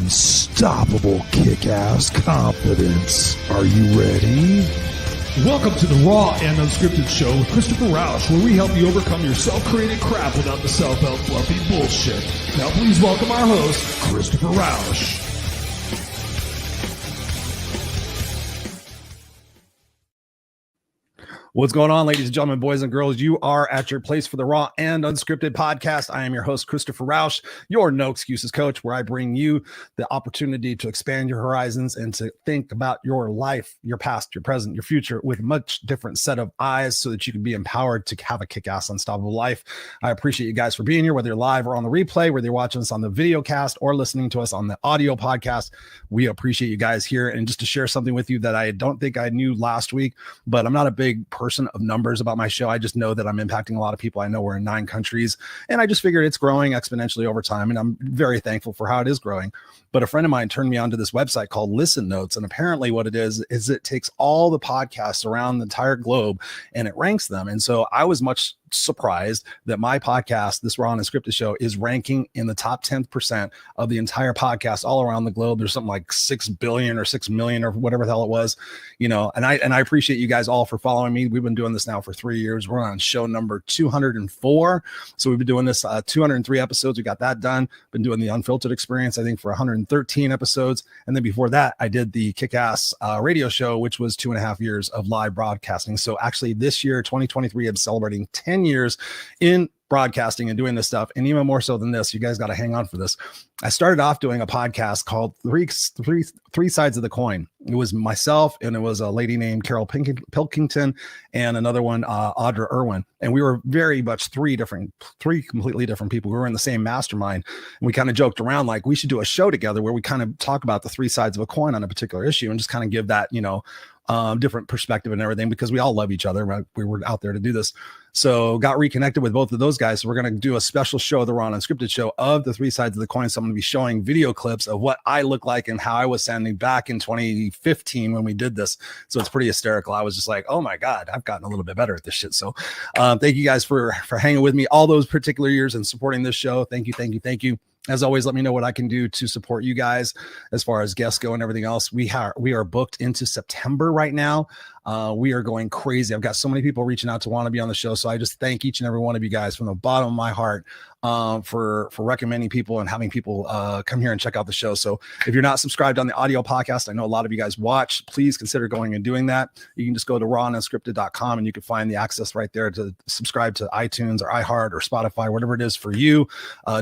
unstoppable kick-ass confidence. Are you ready? Welcome to the Raw and Unscripted Show with Christopher Rausch, where we help you overcome your self-created crap without the self-help fluffy bullshit. Now please welcome our host, Christopher Rausch. What's going on, ladies and gentlemen, boys and girls? You are at your place for the Raw and Unscripted podcast. I am your host, Christopher Rausch, your no excuses coach, where I bring you the opportunity to expand your horizons and to think about your life, your past, your present, your future with a much different set of eyes so that you can be empowered to have a kick-ass, unstoppable life. I appreciate you guys for being here, whether you're live or on the replay, whether you're watching us on the video cast or listening to us on the audio podcast. We appreciate you guys here. And just to share something with you that I don't think I knew last week, but I'm not a big person of numbers about my show. I just know that I'm impacting a lot of people. I know we're in 9 countries, and I just figured it's growing exponentially over time, and I'm very thankful for how it is growing. But a friend of mine turned me onto this website called Listen Notes, and apparently what it is it takes all the podcasts around the entire globe and it ranks them. And so I was much surprised that my podcast, this Raw and Unscripted Show, is ranking in the top 10% of the entire podcast all around the globe. There's something like 6 billion or 6 million or whatever the hell it was, you know, and I appreciate you guys all for following me. We've been doing this now for 3 years. We're on show number 204. So we've been doing this 203 episodes. We got that done. Been doing the Unfiltered Experience, I think, for 113 episodes. And then before that, I did the Kick-Ass radio show, which was 2.5 years of live broadcasting. So actually this year, 2023, I'm celebrating 10 years in broadcasting and doing this stuff. And even more so than this, you guys got to hang on for this. I started off doing a podcast called Three Sides of the Coin. It was myself, and it was a lady named Carol Pilkington, and another one, Audra Irwin. And we were very much three completely different people. We were in the same mastermind, and we kind of joked around like we should do a show together where we kind of talk about the 3 sides of a coin on a particular issue and just kind of give that, you know, different perspective and everything, because we all love each other. Right? We were out there to do this. So got reconnected with both of those guys. So we're going to do a special show, the Raw and Unscripted Show, of the 3 sides of the coin. So I'm going to be showing video clips of what I look like and how I was sounding back in 2015 when we did this. So it's pretty hysterical. I was just like, oh my God, I've gotten a little bit better at this shit. So thank you guys for hanging with me all those particular years and supporting this show. Thank you. As always, let me know what I can do to support you guys as far as guests go and everything else. We are booked into September right now. We are going crazy. I've got so many people reaching out to want to be on the show. So I just thank each and every one of you guys from the bottom of my heart for recommending people and having people come here and check out the show. So if you're not subscribed on the audio podcast, I know a lot of you guys watch, please consider going and doing that. You can just go to rawandunscripted.com and you can find the access right there to subscribe to iTunes or iHeart or Spotify, whatever it is for you.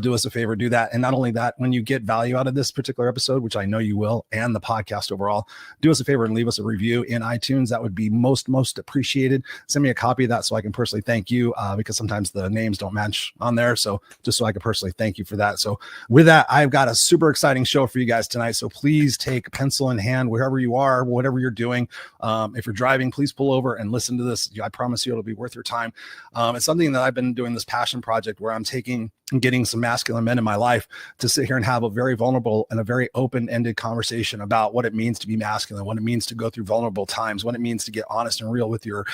Do us a favor, do that. And not only that, when you get value out of this particular episode, which I know you will, and the podcast overall, do us a favor and leave us a review in iTunes. That would be most appreciated. Send me a copy of that so I can personally thank you, because sometimes the names don't match on there. So just so I can personally thank you for that. So with that, I've got a super exciting show for you guys tonight. So please take pencil in hand, wherever you are, whatever you're doing. If you're driving, please pull over and listen to this. I promise you it'll be worth your time. It's something that I've been doing, this passion project, where I'm taking and getting some masculine men in my life to sit here and have a very vulnerable and a very open-ended conversation about what it means to be masculine, what it means to go through vulnerable times, what it means to get honest and real with your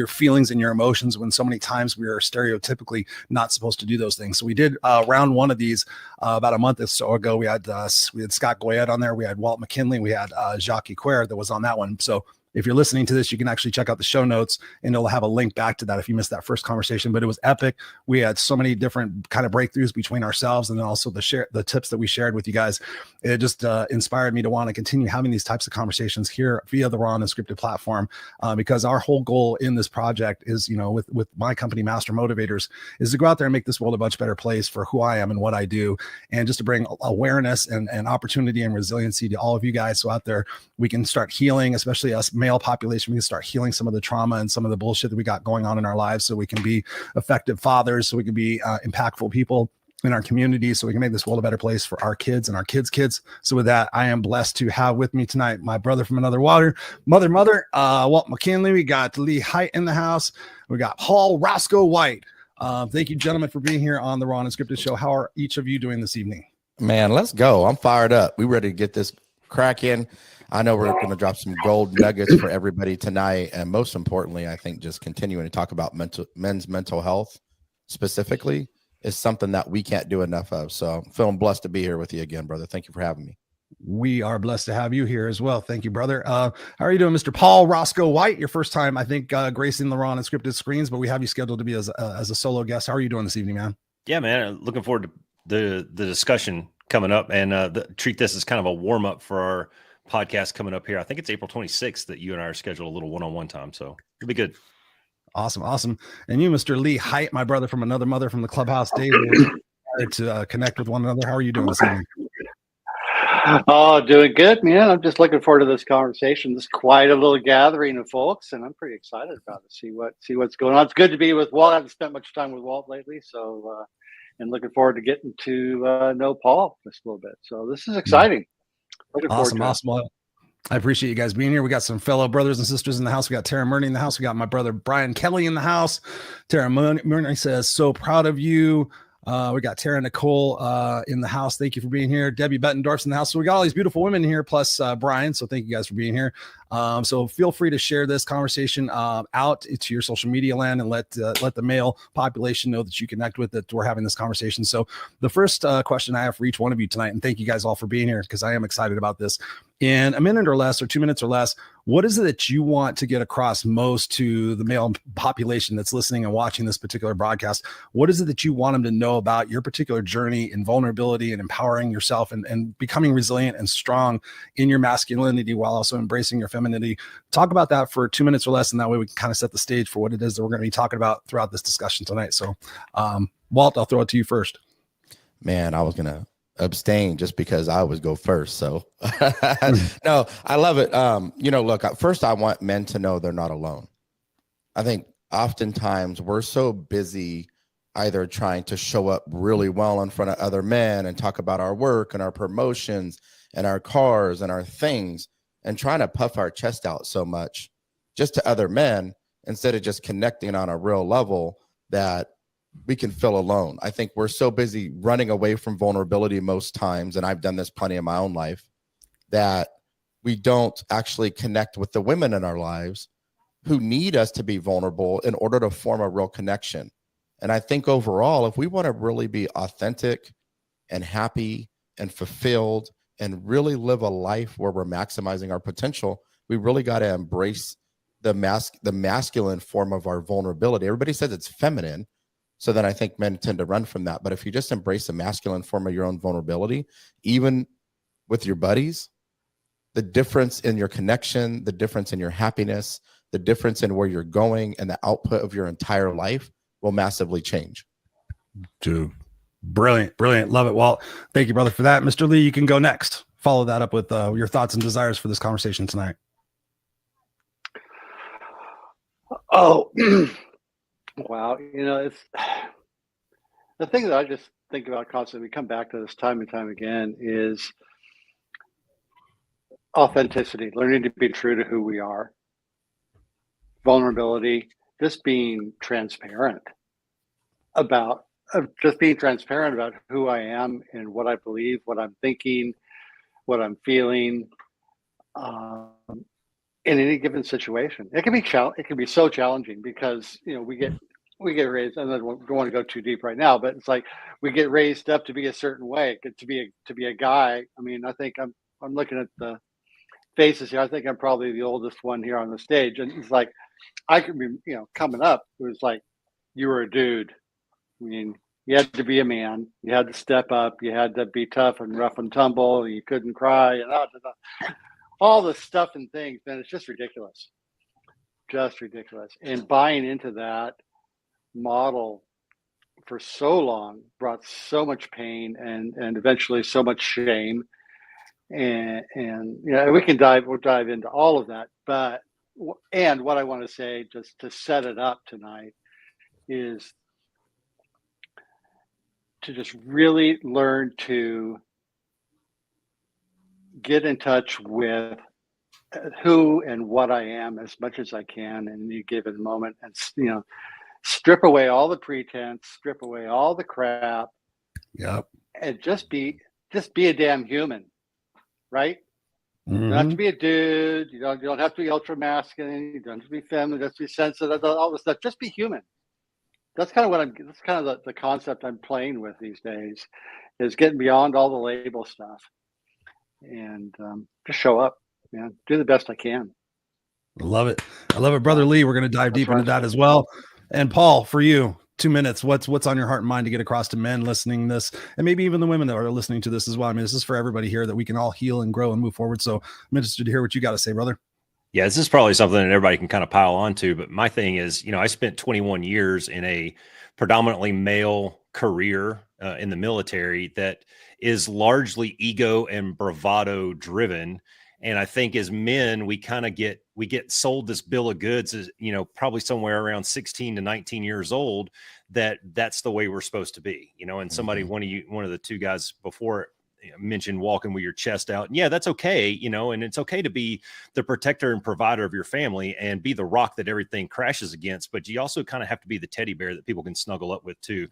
feelings and your emotions, when so many times we are stereotypically not supposed to do those things. So we did round one of these about a month or so ago. We had Scott Goyette on there. We had Walt McKinley. We had Jacques Equer that was on that one. So if you're listening to this, you can actually check out the show notes and it'll have a link back to that if you missed that first conversation. But it was epic. We had so many different kind of breakthroughs between ourselves, and then also the tips that we shared with you guys. It just inspired me to want to continue having these types of conversations here via the Raw and Unscripted platform, because our whole goal in this project is, you know, with my company, Master Motivators, is to go out there and make this world a much better place for who I am and what I do, and just to bring awareness and opportunity and resiliency to all of you guys. So out there, we can start healing, especially us male population. We can start healing some of the trauma and some of the bullshit that we got going on in our lives, so we can be effective fathers, so we can be impactful people in our community, so we can make this world a better place for our kids and our kids' kids. So with that, I am blessed to have with me tonight my brother from another mother, Walt McKinley. We got Lee Hite in the house. We got Paul Roscoe White. Thank you, gentlemen, for being here on the Raw and Unscripted Show. How are each of you doing this evening? Man, let's go. I'm fired up. We ready to get this crack in. I know we're going to drop some gold nuggets for everybody tonight. And most importantly, I think just continuing to talk about men's mental health specifically is something that we can't do enough of. So I'm feeling blessed to be here with you again, brother. Thank you for having me. We are blessed to have you here as well. Thank you, brother. How are you doing, Mr. Paul Roscoe White? Your first time, I think, gracing the Raw and Unscripted screens, but we have you scheduled to be as a solo guest. How are you doing this evening, man? Yeah, man. Looking forward to the discussion coming up, and treat this as kind of a warm up for our podcast coming up here. I think it's April 26th that you and I are scheduled a little one-on-one time, so it'll be good. Awesome. And you, Mr. Lee Hite, my brother from another mother from the clubhouse days, to connect with one another. How are you doing this evening? Oh, doing good, man. I'm just looking forward to this conversation. This is quite a little gathering of folks, and I'm pretty excited about it. See what's going on. It's good to be with Walt. I haven't spent much time with Walt lately, so and looking forward to getting to know Paul just a little bit. So this is exciting. Awesome. Well, I appreciate you guys being here. We got some fellow brothers and sisters in the house. We got Tara Murney in the house. We got my brother Brian Kelly in the house. Tara Murney says, "So proud of you." We got Tara Nicole in the house. Thank you for being here. Debbie Bettendorf's in the house. So we got all these beautiful women here, plus Brian. So thank you guys for being here. So feel free to share this conversation out to your social media land and let the male population know that you connect with it. We're having this conversation. So the first question I have for each one of you tonight, and thank you guys all for being here because I am excited about this. In a minute or less, or 2 minutes or less, what is it that you want to get across most to the male population that's listening and watching this particular broadcast? What is it that you want them to know about your particular journey in vulnerability and empowering yourself and becoming resilient and strong in your masculinity while also embracing your femininity? Talk about that for 2 minutes or less, and that way we can kind of set the stage for what it is that we're going to be talking about throughout this discussion tonight. So, Walt, I'll throw it to you first. Man, I was going to abstain just because I always go first. So no, I love it. Look, first I want men to know they're not alone. I think oftentimes we're so busy either trying to show up really well in front of other men and talk about our work and our promotions and our cars and our things and trying to puff our chest out so much just to other men instead of just connecting on a real level that we can feel alone. I think we're so busy running away from vulnerability most times, and I've done this plenty in my own life, that we don't actually connect with the women in our lives who need us to be vulnerable in order to form a real connection. And I think overall, if we want to really be authentic and happy and fulfilled and really live a life where we're maximizing our potential, we really got to embrace the masculine form of our vulnerability. Everybody says it's feminine. So then I think men tend to run from that. But if you just embrace the masculine form of your own vulnerability, even with your buddies, the difference in your connection, the difference in your happiness, the difference in where you're going and the output of your entire life will massively change. Dude, brilliant. Love it, Walt. Thank you, brother, for that. Mr. Lee, you can go next. Follow that up with your thoughts and desires for this conversation tonight. Oh, wow. It's the thing that I just think about constantly. We come back to this time and time again is authenticity, learning to be true to who we are, vulnerability, just being transparent about who I am and what I believe, what I'm thinking, what I'm feeling in any given situation. It can be so challenging because we get raised, and I don't want to go too deep right now, but it's like we get raised up to be a certain way, to be a guy. I mean, I think I'm looking at the faces here. I think I'm probably the oldest one here on the stage, and it's like I could be, coming up, it was like you were a dude. I mean, you had to be a man. You had to step up. You had to be tough and rough and tumble. You couldn't cry and all this stuff and things. Man, it's just ridiculous. And buying into that model for so long brought so much pain and eventually so much shame. And we'll dive into all of that. And what I want to say, just to set it up tonight, is to just really learn to get in touch with who and what I am as much as I can in any given moment, and strip away all the pretense, strip away all the crap. Yep. And just be a damn human, right? Mm-hmm. You don't have to be a dude. You don't have to be ultra masculine. You don't have to be feminine. You don't have to be sensitive. All this stuff. Just be human. That's kind of the concept I'm playing with these days, is getting beyond all the label stuff and just show up, man. Do the best I can. I love it. I love it, brother Lee. We're going to dive deep into that as well. And Paul, for you, 2 minutes. What's on your heart and mind to get across to men listening to this, and maybe even the women that are listening to this as well? I mean, this is for everybody here, that we can all heal and grow and move forward. So I'm interested to hear what you got to say, brother. Yeah, this is probably something that everybody can kind of pile onto. But my thing is, I spent 21 years in a predominantly male career in the military that is largely ego and bravado driven. And I think as men, we get sold this bill of goods as, probably somewhere around 16 to 19 years old, that's the way we're supposed to be, and somebody, one of the two guys before mentioned walking with your chest out. And yeah, that's okay, and it's okay to be the protector and provider of your family and be the rock that everything crashes against. But you also kind of have to be the teddy bear that people can snuggle up with too.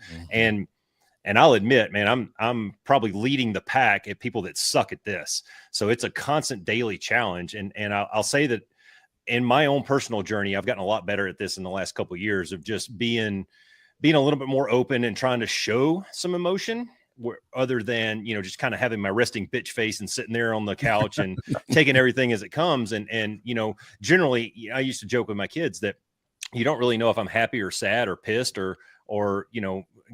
And I'll admit, man, I'm probably leading the pack at people that suck at this. So it's a constant daily challenge. And I'll say that in my own personal journey, I've gotten a lot better at this in the last couple of years of just being a little bit more open and trying to show some emotion, other than, just kind of having my resting bitch face and sitting there on the couch and taking everything as it comes. And, generally I used to joke with my kids that you don't really know if I'm happy or sad or pissed or,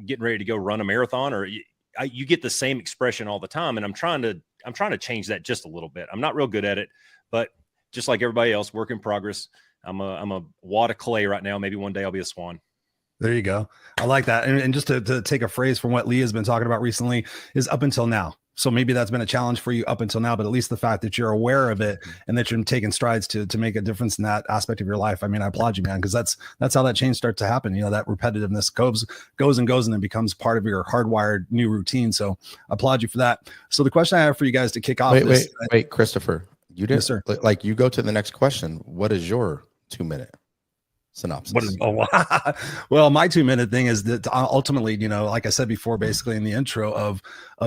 getting ready to go run a marathon, or you get the same expression all the time. And I'm trying to change that just a little bit. I'm not real good at it, but just like everybody else, work in progress. I'm a wad of clay right now. Maybe one day I'll be a swan. There you go. I like that. And just to take a phrase from what Lee has been talking about recently, is up until now. So maybe that's been a challenge for you up until now, but at least the fact that you're aware of it and that you're taking strides to make a difference in that aspect of your life. I mean, I applaud you, man, because that's how that change starts to happen. That repetitiveness goes and then becomes part of your hardwired new routine. So I applaud you for that. So the question I have for you guys to kick off. Wait, Christopher, you didn't, yes, sir. Like, you go to the next question. What is your 2-minute synopsis? Well, my 2-minute thing is that ultimately, like I said before, basically in the intro of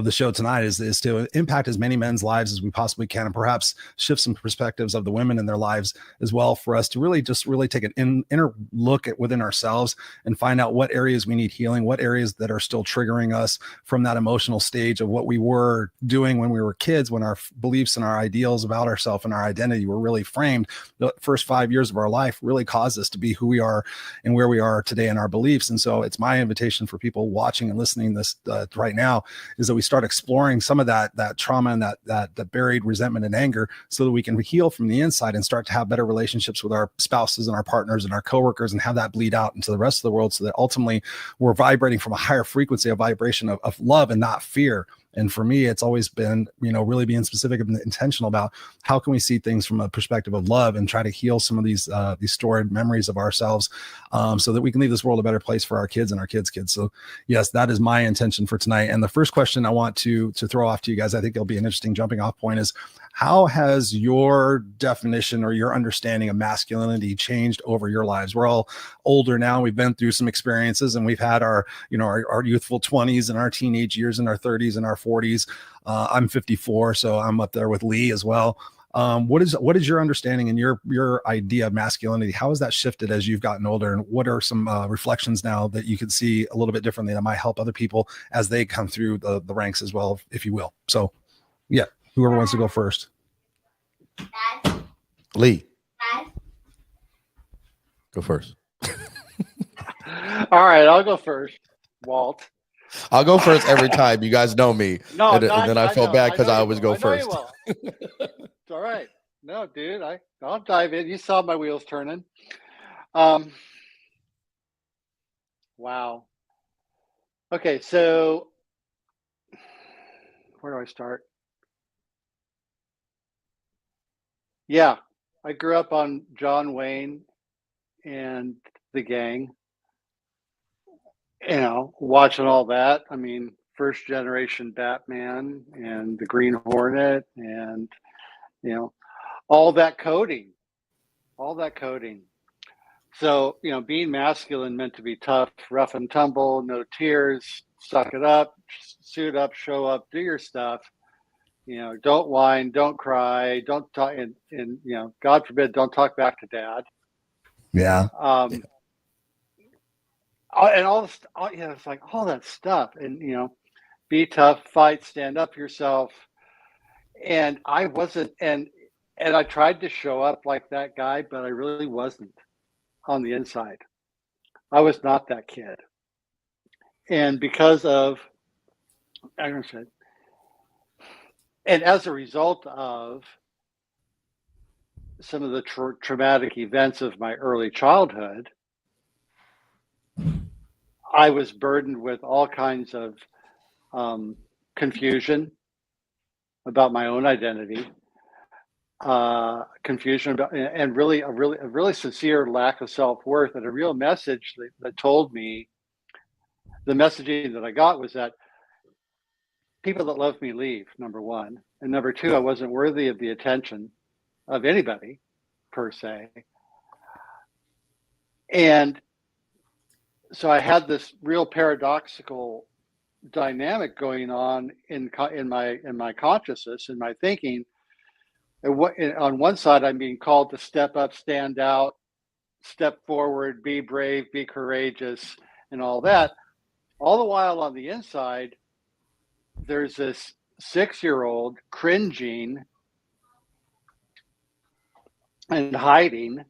the show tonight, is to impact as many men's lives as we possibly can, and perhaps shift some perspectives of the women in their lives as well, for us to really take an inner look at within ourselves and find out what areas we need healing, what areas that are still triggering us from that emotional stage of what we were doing when we were kids, when our beliefs and our ideals about ourselves and our identity were really framed. The first 5 years of our life really caused us to be who we are and where we are today in our beliefs. And so it's my invitation for people watching and listening this right now, is that we start exploring some of that trauma and that buried resentment and anger, so that we can heal from the inside and start to have better relationships with our spouses and our partners and our coworkers, and have that bleed out into the rest of the world, so that ultimately we're vibrating from a higher frequency, a vibration of love and not fear. And for me, it's always been, really being specific and intentional about how can we see things from a perspective of love and try to heal some of these stored memories of ourselves, so that we can leave this world a better place for our kids and our kids' kids. So yes, that is my intention for tonight. And the first question I want to throw off to you guys, I think it'll be an interesting jumping off point, is how has your definition or your understanding of masculinity changed over your lives? We're all older now. We've been through some experiences, and we've had our youthful 20s and our teenage years and our 30s and our 40s. I'm 54, so I'm up there with Lee as well. What is your understanding and your idea of masculinity? How has that shifted as you've gotten older? And what are some reflections now that you can see a little bit differently that might help other people as they come through the ranks as well, if you will? So yeah, whoever wants to go first. Lee. Go first. All right, I'll go first. Walt. I'll go first every time. You guys know me. No, and then I feel bad because I always go first. It's all right. No, dude, I'll dive in. You saw my wheels turning. Wow. Okay, so where do I start? Yeah, I grew up on John Wayne and the gang. Watching all that. I mean, first generation Batman and the Green Hornet, and all that coding. So, being masculine meant to be tough, rough and tumble, no tears, suck it up, suit up, show up, do your stuff. Don't whine, don't cry, don't talk, and God forbid, don't talk back to dad. Yeah. And all this, it's like all that stuff, and be tough, fight, stand up for yourself. And I wasn't, and I tried to show up like that guy, but I really wasn't on the inside. I was not that kid. And because of, I said, and as a result of some of the traumatic events of my early childhood, I was burdened with all kinds of confusion about my own identity, confusion about, and really a really sincere lack of self-worth, and a real message that told me, the messaging that I got was that people that love me leave, number one, and number two, I wasn't worthy of the attention of anybody per se. And so I had this real paradoxical dynamic going on in my consciousness, in my thinking. And on one side, I'm being called to step up, stand out, step forward, be brave, be courageous, and all that. All the while on the inside, there's this 6-year-old cringing and hiding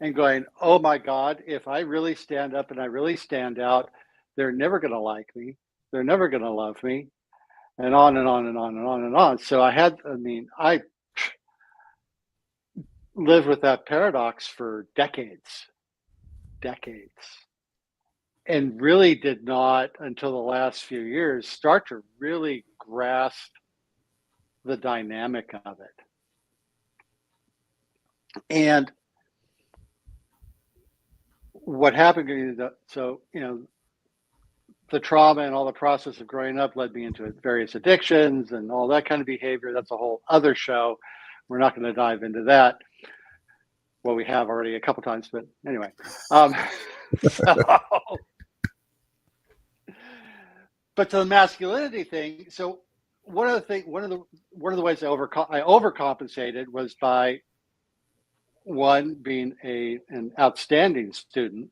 and going, oh my God, if I really stand up and I really stand out, they're never going to like me. They're never going to love me, and on and on and on and on and on. So I lived with that paradox for decades, and really did not, until the last few years, start to really grasp the dynamic of it. And what happened, so, the trauma and all the process of growing up led me into various addictions and all that kind of behavior. That's a whole other show. We're not going to dive into that. Well, we have already a couple times, but anyway. But to the masculinity thing, so one of the ways I overcompensated was by, one, being an outstanding student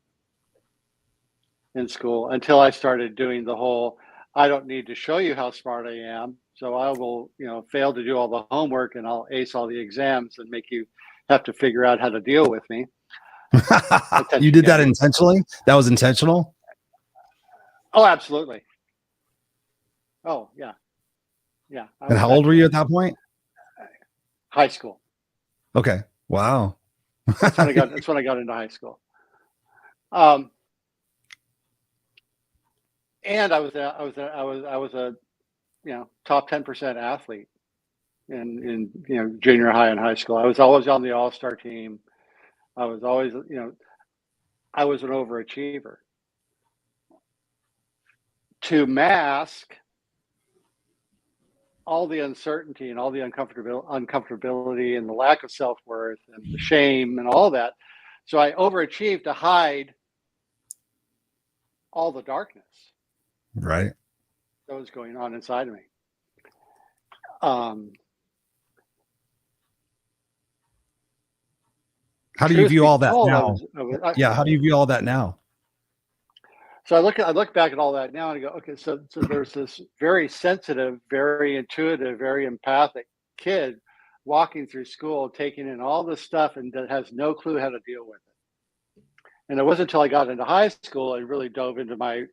in school, until I started doing the whole, I don't need to show you how smart I am, so I will, fail to do all the homework and I'll ace all the exams and make you have to figure out how to deal with me. You did that intentionally? That was intentional? Oh, absolutely. Oh, yeah. Yeah. And how old were you at that point? High school. Okay. Wow. That's when I got into high school. And I was a top 10% athlete in junior high and high school. I was always on the all-star team. I was always, I was an overachiever. To mask all the uncertainty and all the uncomfortability and the lack of self-worth and the shame and all that. So I overachieved to hide all the darkness. Right. That was going on inside of me. How do you view all that now? How do you view all that now? So I look back at all that now and I go, okay, so there's this very sensitive, very intuitive, very empathic kid walking through school, taking in all this stuff and that has no clue how to deal with it. And it wasn't until I got into high school and really dove into my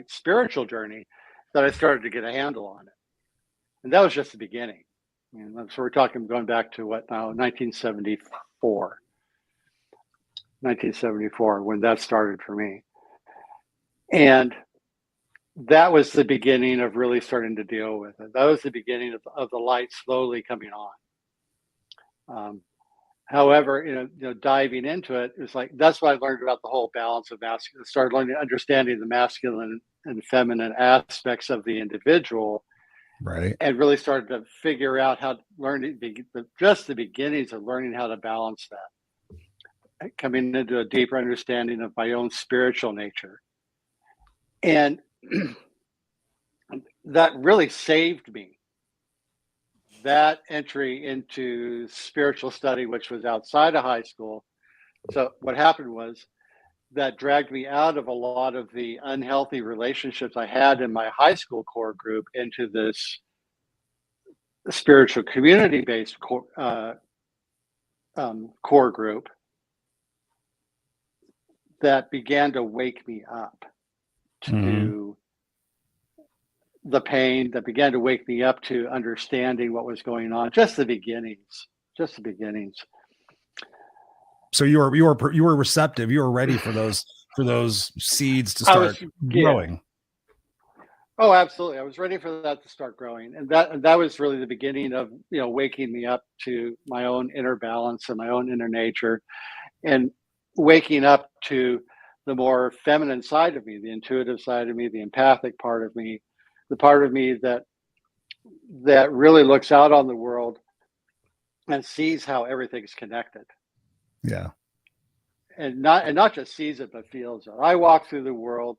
spiritual journey that I started to get a handle on it. And that was just the beginning. So we're talking going back to what now, 1974, when that started for me. And that was the beginning of really starting to deal with it. That was the beginning of the light slowly coming on. However, diving into it, it's like, that's what I learned about the whole balance of masculine, started understanding the masculine and feminine aspects of the individual. Right. And really started to figure out how to learn just the beginnings of learning how to balance that, coming into a deeper understanding of my own spiritual nature. And that really saved me. That entry into spiritual study, which was outside of high school. So what happened was that dragged me out of a lot of the unhealthy relationships I had in my high school core group into this spiritual community-based core group that began to wake me up to the pain, that began to wake me up to understanding what was going on. Just the beginnings. So you were receptive. You were ready for those seeds to start growing. Oh, absolutely. I was ready for that to start growing. And that was really the beginning of, waking me up to my own inner balance and my own inner nature, and waking up to the more feminine side of me, the intuitive side of me, the empathic part of me, the part of me that really looks out on the world and sees how everything's connected. Yeah. And not just sees it, but feels it. I walk through the world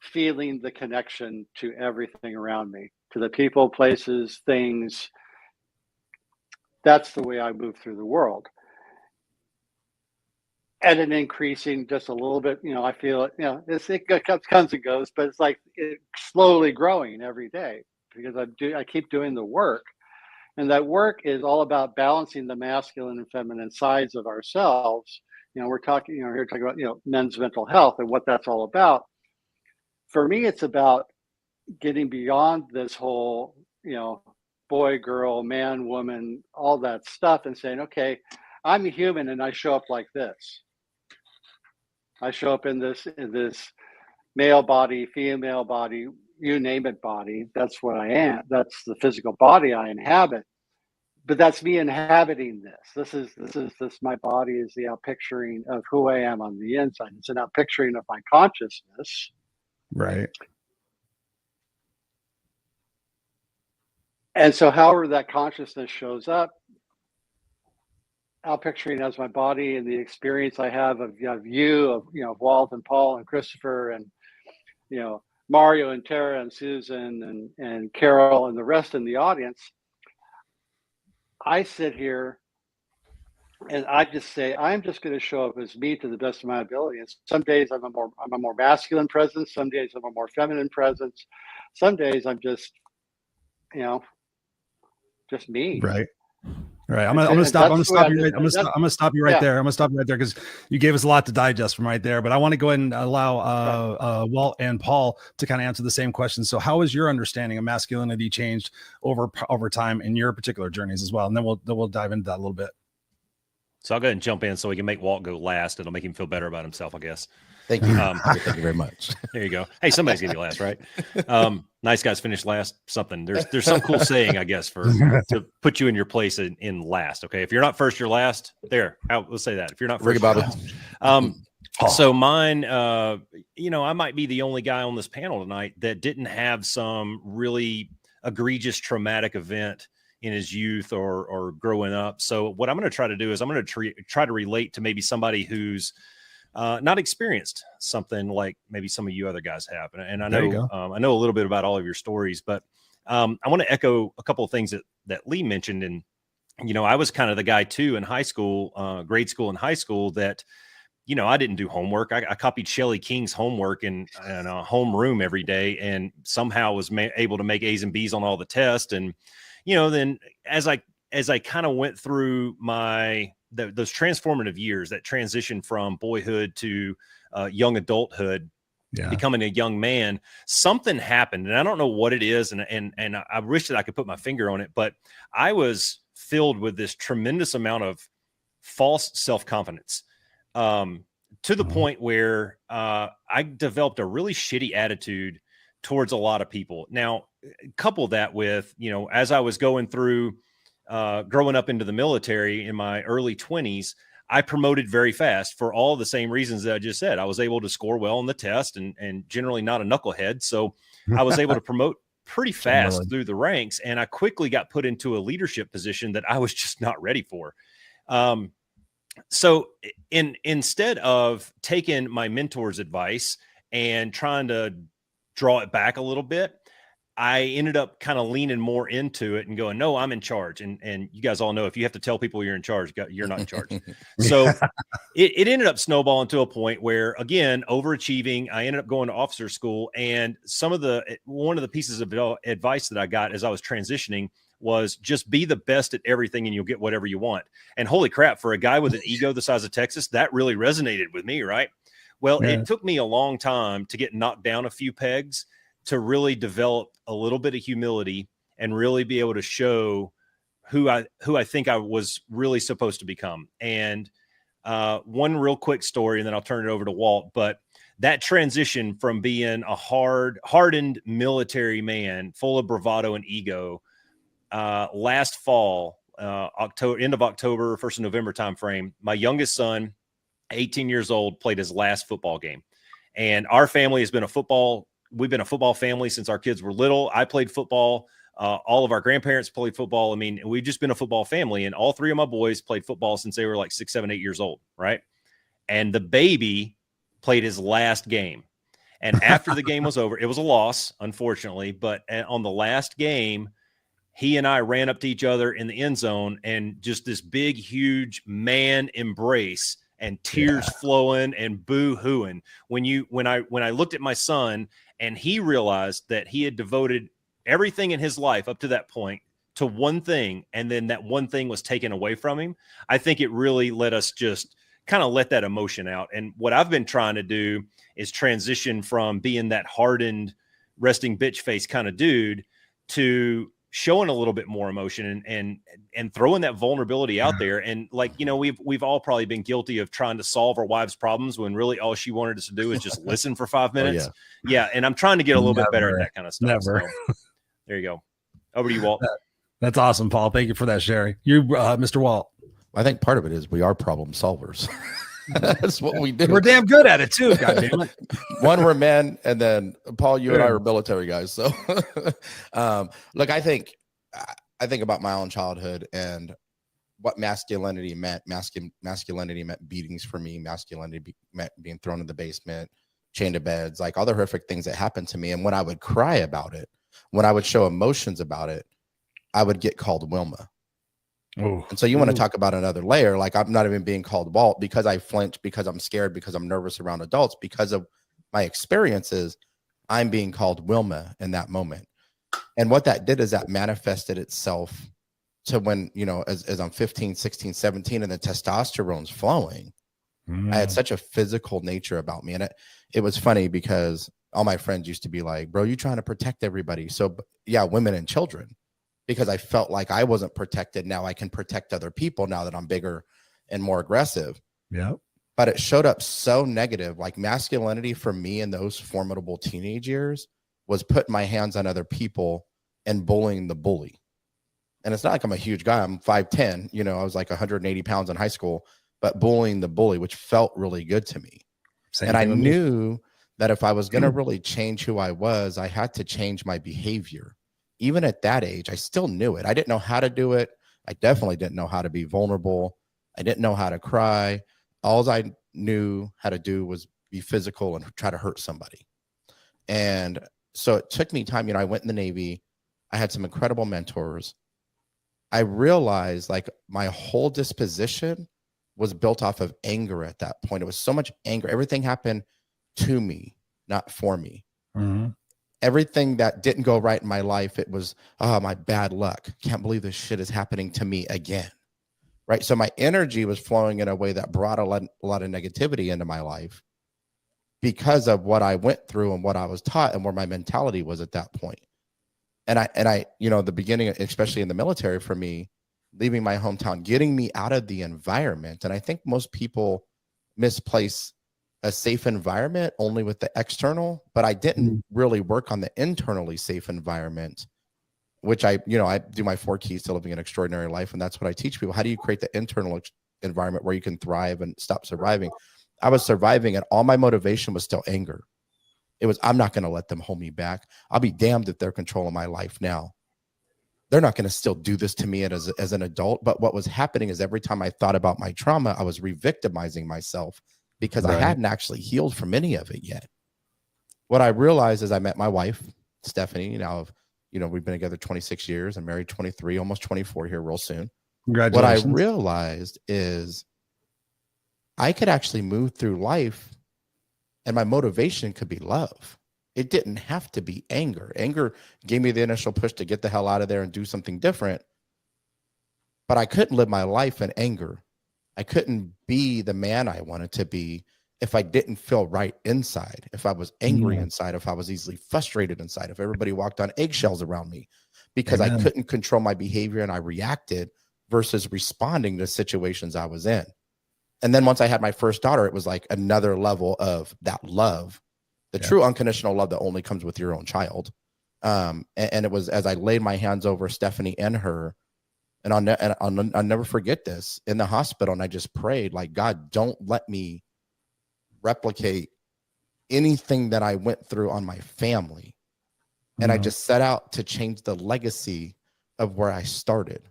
feeling the connection to everything around me, to the people, places, things. That's the way I move through the world. And an increasing just a little bit, I feel it, it comes and goes, but it's like it's slowly growing every day because I keep doing the work. And that work is all about balancing the masculine and feminine sides of ourselves. We're talking, here talking about, men's mental health and what that's all about. For me, it's about getting beyond this whole, boy, girl, man, woman, all that stuff, and saying, okay, I'm a human and I show up like this. I show up in this male body, female body, you name it body. That's what I am. That's the physical body I inhabit. But that's me inhabiting this. This my body is the outpicturing of who I am on the inside. It's an outpicturing of my consciousness. Right. And so however that consciousness shows up, outpicturing as my body and the experience I have of Walt and Paul and Christopher and, Mario and Tara and Susan and Carol and the rest in the audience, I sit here and I just say, I'm just going to show up as me to the best of my ability. And some days I'm a more masculine presence. Some days I'm a more feminine presence. Some days I'm just, just me. Right. Right. I'm gonna stop you right there. I'm gonna stop you right there because you gave us a lot to digest from right there. But I want to go ahead and allow Walt and Paul to kind of answer the same question. So, how has your understanding of masculinity changed over time in your particular journeys as well? And then we'll dive into that a little bit. So I'll go ahead and jump in so we can make Walt go last. It'll make him feel better about himself, I guess. Thank you. Thank you very much. There you go. Hey, somebody's gonna be last, right? Nice guys finish last. Something. There's some cool saying, I guess, to put you in your place in last. Okay, if you're not first, you're last. There. Let's say that. If you're not first, you're last. So mine, I might be the only guy on this panel tonight that didn't have some really egregious traumatic event in his youth or growing up. So what I'm going to try to do is I'm going to try to relate to maybe somebody who's not experienced something like maybe some of you other guys have. And I know, I know a little bit about all of your stories, but I want to echo a couple of things that Lee mentioned. And, I was kind of the guy too in high school, grade school and high school that, I didn't do homework. I copied Shelley King's homework in a homeroom every day and somehow was able to make A's and B's on all the tests. And, then as I kind of went through those transformative years, that transition from boyhood to young adulthood, becoming a young man, something happened. And I don't know what it is. And I wish that I could put my finger on it, but I was filled with this tremendous amount of false self-confidence to the point where I developed a really shitty attitude towards a lot of people. Now, couple that with, as I was going through growing up into the military in my early 20s, I promoted very fast for all the same reasons that I just said. I was able to score well on the test and generally not a knucklehead. So I was able to promote pretty fast through the ranks. And I quickly got put into a leadership position that I was just not ready for. So instead of taking my mentor's advice and trying to draw it back a little bit, I ended up kind of leaning more into it and going, no, I'm in charge. And you guys all know, if you have to tell people you're in charge, you're not in charge. So it ended up snowballing to a point where, again, overachieving, I ended up going to officer school. And one of the pieces of advice that I got as I was transitioning was just be the best at everything and you'll get whatever you want. And holy crap, for a guy with an ego the size of Texas, that really resonated with me, right? Well, it took me a long time to get knocked down a few pegs to really develop a little bit of humility and really be able to show who I think I was really supposed to become. And one real quick story, and then I'll turn it over to Walt. But that transition from being a hardened military man full of bravado and ego, last fall, end of October, 1st of November timeframe, my youngest son, 18 years old, played his last football game. And our family has been we've been a football family since our kids were little. I played football. All of our grandparents played football. I mean, we've just been a football family, and all three of my boys played football since they were like 6, 7, 8 years old. Right. And the baby played his last game. And after the game was over, it was a loss, unfortunately, but on the last game, he and I ran up to each other in the end zone, and just this big, huge man embrace and tears flowing and boo-hooing. When I looked at my son and he realized that he had devoted everything in his life up to that point to one thing, and then that one thing was taken away from him, I think it really let us just kind of let that emotion out. And what I've been trying to do is transition from being that hardened, resting bitch face kind of dude to showing a little bit more emotion and throwing that vulnerability out there. And like, we've all probably been guilty of trying to solve our wives' problems when really all she wanted us to do is just listen for 5 minutes. Yeah. And I'm trying to get a little bit better at that kind of stuff. So, there you go. Over to you, Walt. That's awesome, Paul. Thank you for that sharing. You, Mr. Walt. I think part of it is we are problem solvers. That's what we do. We're damn good at it too. God damn it. One, we're men, and then Paul, you and I are military guys. So, look, I think about my own childhood and what masculinity meant. Masculinity meant beatings for me. Masculinity meant being thrown in the basement, chained to beds, like all the horrific things that happened to me. And when I would cry about it, when I would show emotions about it, I would get called Wilma. Oh. And so you want to talk about another layer, like I'm not even being called Walt because I flinch, because I'm scared, because I'm nervous around adults, because of my experiences, I'm being called Wilma in that moment. And what that did is that manifested itself to when, as I'm 15, 16, 17, and the testosterone's flowing, I had such a physical nature about me. And it was funny because all my friends used to be like, bro, you trying to protect everybody. So yeah, women and children. Because I felt like I wasn't protected. Now I can protect other people now that I'm bigger and more aggressive. Yeah. But it showed up so negative. Like masculinity for me in those formidable teenage years was putting my hands on other people and bullying the bully. And it's not like I'm a huge guy. I'm 5'10". I was like 180 pounds in high school, but bullying the bully, which felt really good to me. And I knew that if I was going to really change who I was, I had to change my behavior. Even at that age, I still knew it. I didn't know how to do it. I definitely didn't know how to be vulnerable. I didn't know how to cry. All I knew how to do was be physical and try to hurt somebody. And so it took me time. I went in the Navy. I had some incredible mentors. I realized like my whole disposition was built off of anger at that point. It was so much anger. Everything happened to me, not for me. Mm-hmm. Everything that didn't go right in my life, it was, my bad luck. Can't believe this shit is happening to me again. Right. So my energy was flowing in a way that brought a lot of negativity into my life because of what I went through and what I was taught and where my mentality was at that point. And I, the beginning, especially in the military for me, leaving my hometown, getting me out of the environment. And I think most people misplace a safe environment only with the external, but I didn't really work on the internally safe environment, which I do my 4 keys to living an extraordinary life. And that's what I teach people. How do you create the internal environment where you can thrive and stop surviving? I was surviving and all my motivation was still anger. It was, I'm not going to let them hold me back. I'll be damned if they're controlling my life now. They're not going to still do this to me as an adult. But what was happening is every time I thought about my trauma, I was re-victimizing myself because I hadn't actually healed from any of it yet. What I realized is I met my wife, Stephanie. Now, we've been together 26 years. I'm married 23, almost 24 here real soon. Congratulations. What I realized is I could actually move through life and my motivation could be love. It didn't have to be anger. Anger gave me the initial push to get the hell out of there and do something different. But I couldn't live my life in anger. I couldn't be the man I wanted to be if I didn't feel right inside, if I was angry inside, if I was easily frustrated inside, if everybody walked on eggshells around me, because I couldn't control my behavior and I reacted versus responding to situations I was in. And then once I had my first daughter, it was like another level of that love, the true unconditional love that only comes with your own child. And it was as I laid my hands over Stephanie and her, and I'll never forget this, in the hospital, and I just prayed, like, God, don't let me replicate anything that I went through on my family. And I just set out to change the legacy of where I started.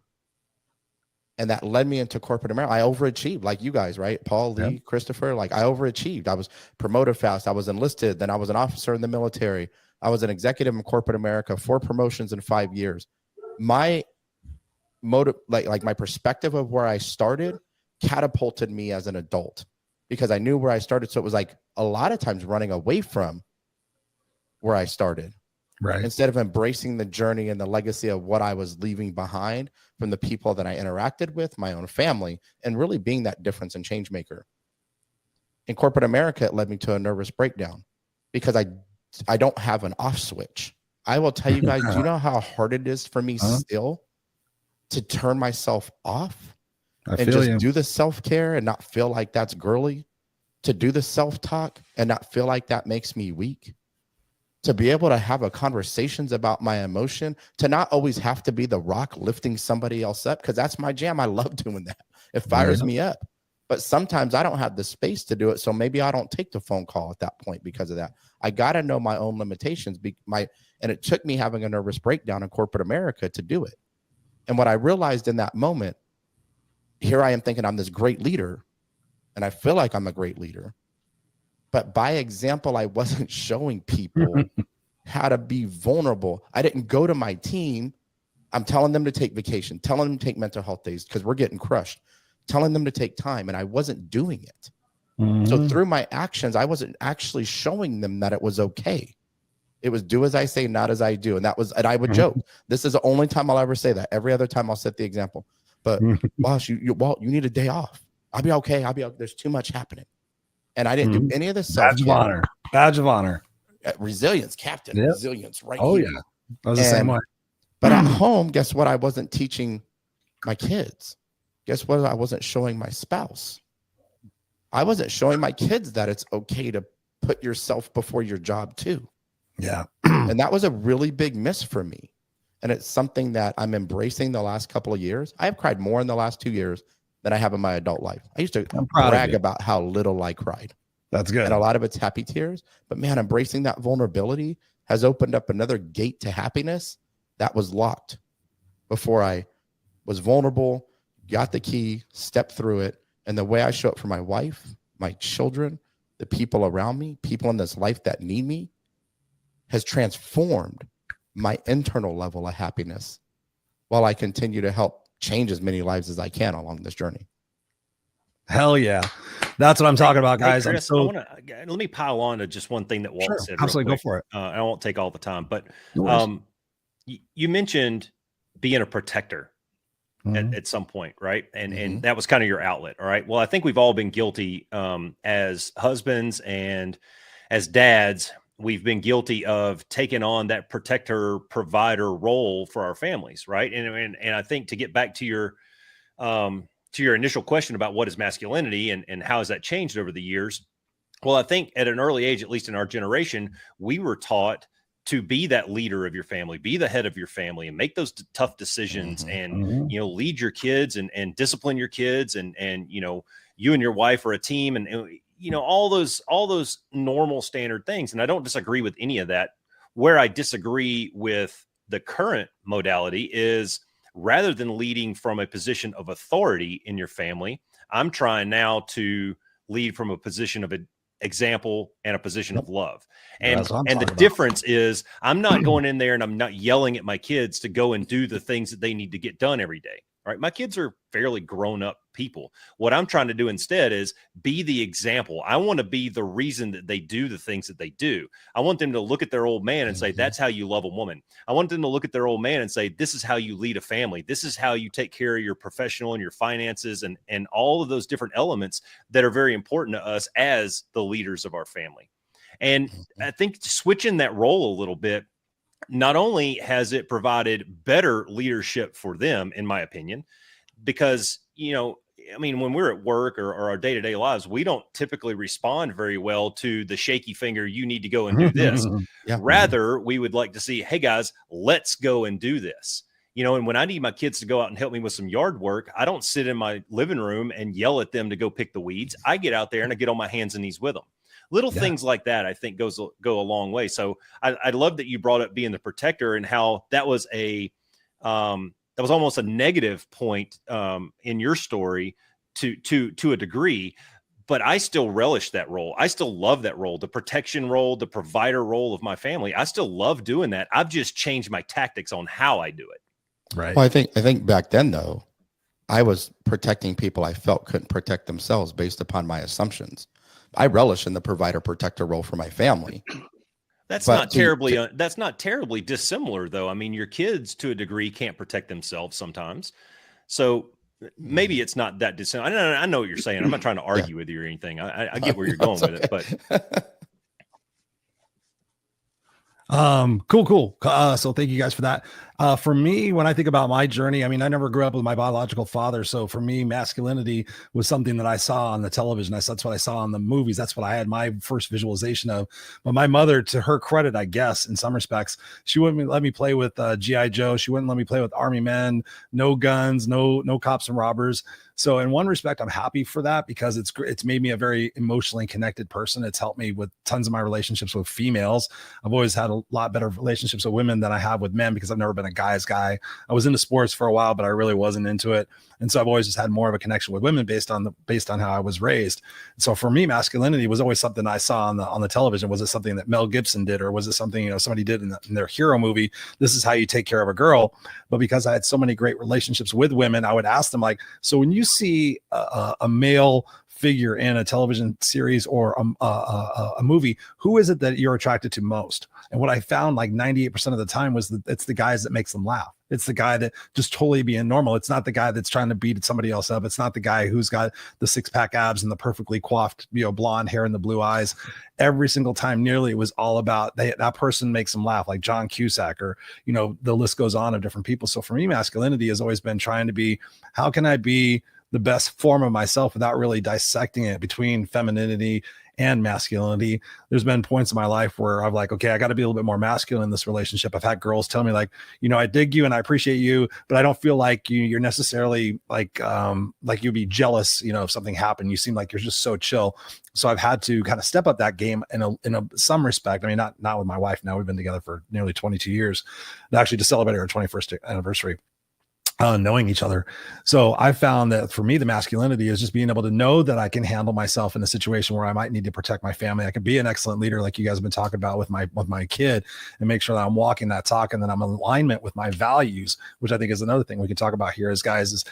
And that led me into corporate America. I overachieved, like you guys, right? Paul, Lee, Christopher, like I overachieved. I was promoted fast. I was enlisted. Then I was an officer in the military. I was an executive in corporate America, 4 promotions in 5 years. My motive, like my perspective of where I started catapulted me as an adult, because I knew where I started. So it was like a lot of times running away from where I started, right? Instead of embracing the journey and the legacy of what I was leaving behind from the people that I interacted with, my own family, and really being that difference and change maker. In corporate America, it led me to a nervous breakdown because I don't have an off switch. I will tell you guys, do you know how hard it is for me still to turn myself off and just do the self-care and not feel like that's girly, to do the self-talk and not feel like that makes me weak, to be able to have a conversations about my emotion, to not always have to be the rock lifting somebody else up, because that's my jam. I love doing that. It fires me up. But sometimes I don't have the space to do it, so maybe I don't take the phone call at that point because of that. I got to know my own limitations. And it took me having a nervous breakdown in corporate America to do it. And what I realized in that moment, here I am thinking I'm this great leader, and I feel like I'm a great leader. But by example, I wasn't showing people how to be vulnerable. I didn't go to my team. I'm telling them to take vacation, telling them to take mental health days because we're getting crushed, telling them to take time, and I wasn't doing it. So through my actions, I wasn't actually showing them that it was okay. It was do as I say, not as I do. And I would joke. This is the only time I'll ever say that. Every other time I'll set the example. But boss, Walt, you need a day off. I'll be okay. There's too much happening. And I didn't do any of this. Badge of honor. Resilience, captain. Resilience, right? Oh, yeah. I was the same way. But at home, guess what? I wasn't teaching my kids. Guess what? I wasn't showing my spouse. I wasn't showing my kids that it's okay to put yourself before your job too. Yeah. And that was a really big miss for me. And it's something that I'm embracing the last couple of years. I have cried more in the last 2 years than I have in my adult life. I used to brag about how little I cried. That's good. And a lot of it's happy tears. But man, embracing that vulnerability has opened up another gate to happiness that was locked before I was vulnerable, got the key, stepped through it. And the way I show up for my wife, my children, the people around me, people in this life that need me, has transformed my internal level of happiness while I continue to help change as many lives as I can along this journey. Hell yeah. That's what I'm talking about, guys. Hey, Chris, let me pile on to just one thing that Walt said. Absolutely. Go for it. I won't take all the time, but you mentioned being a protector at some point, right? And that was kind of your outlet. All right. Well, I think we've all been guilty as husbands and as dads. We've been guilty of taking on that protector provider role for our families. Right. And I think to get back to your initial question about what is masculinity and how has that changed over the years? Well, I think at an early age, at least in our generation, we were taught to be that leader of your family, be the head of your family and make those tough decisions and, lead your kids and discipline your kids. And, you and your wife are a team and all those normal standard things. And I don't disagree with any of that. Where I disagree with the current modality is rather than leading from a position of authority in your family, I'm trying now to lead from a position of example and a position of love. And the difference is I'm not going in there and I'm not yelling at my kids to go and do the things that they need to get done every day. Right. My kids are fairly grown up people. What I'm trying to do instead is be the example. I want to be the reason that they do the things that they do. I want them to look at their old man and say, that's how you love a woman. I want them to look at their old man and say, this is how you lead a family. This is how you take care of your professional and your finances and all of those different elements that are very important to us as the leaders of our family. And I think switching that role a little bit, not only has it provided better leadership for them, in my opinion, because, I mean, when we're at work or our day-to-day lives, we don't typically respond very well to the shaky finger, you need to go and do this. Yeah. Rather, we would like to see, hey guys, let's go and do this. And when I need my kids to go out and help me with some yard work, I don't sit in my living room and yell at them to go pick the weeds. I get out there and I get on my hands and knees with them. Little things like that, I think, go a long way. So I love that you brought up being the protector and how that was almost a negative point in your story to a degree, but I still relish that role. I still love that role, the protection role, the provider role of my family. I still love doing that. I've just changed my tactics on how I do it. Right. Well, I think back then though, I was protecting people I felt couldn't protect themselves based upon my assumptions. I relish in the provider protector role for my family. That's not terribly dissimilar, though. I mean, your kids to a degree can't protect themselves sometimes. So maybe it's not that dissimilar. I know what you're saying. I'm not trying to argue with you or anything. I get where you're going with it, but Cool. So thank you guys for that. For me, when I think about my journey, I mean, I never grew up with my biological father. So for me, masculinity was something that I saw on the television. That's what I saw in the movies. That's what I had my first visualization of. But my mother, to her credit, I guess, in some respects, she wouldn't let me play with G.I. Joe. She wouldn't let me play with army men, no guns, no cops and robbers. So in one respect, I'm happy for that because it's made me a very emotionally connected person. It's helped me with tons of my relationships with females. I've always had a lot better relationships with women than I have with men because I've never been a guy's guy. I was into sports for a while, but I really wasn't into it. And so I've always just had more of a connection with women based on how I was raised. And so for me, masculinity was always something I saw on the television. Was it something that Mel Gibson did, or was it something, somebody did in their hero movie? This is how you take care of a girl. But because I had so many great relationships with women, I would ask them like, so when you see a male figure in a television series or a movie, who is it that you're attracted to most? And what I found like 98% of the time was that it's the guys that makes them laugh. It's the guy that just totally being normal. It's not the guy that's trying to beat somebody else up. It's not the guy who's got the 6-pack abs and the perfectly coiffed, blonde hair and the blue eyes. Every single time, nearly, it was all about that person makes them laugh, like John Cusack, or, the list goes on of different people. So for me, masculinity has always been trying to be, how can I be the best form of myself without really dissecting it between femininity and masculinity. There's been points in my life where I'm like, okay, I got to be a little bit more masculine in this relationship. I've had girls tell me like, I dig you and I appreciate you, but I don't feel like you're necessarily like you'd be jealous, if something happened. You seem like you're just so chill. So I've had to kind of step up that game in some respect. I mean, not with my wife now. We've been together for nearly 22 years. Actually, to celebrate our 21st anniversary. Knowing each other. So I found that for me, the masculinity is just being able to know that I can handle myself in a situation where I might need to protect my family. I can be an excellent leader, like you guys have been talking about with my kid, and make sure that I'm walking that talk and that I'm in alignment with my values, which I think is another thing we can talk about here as guys is,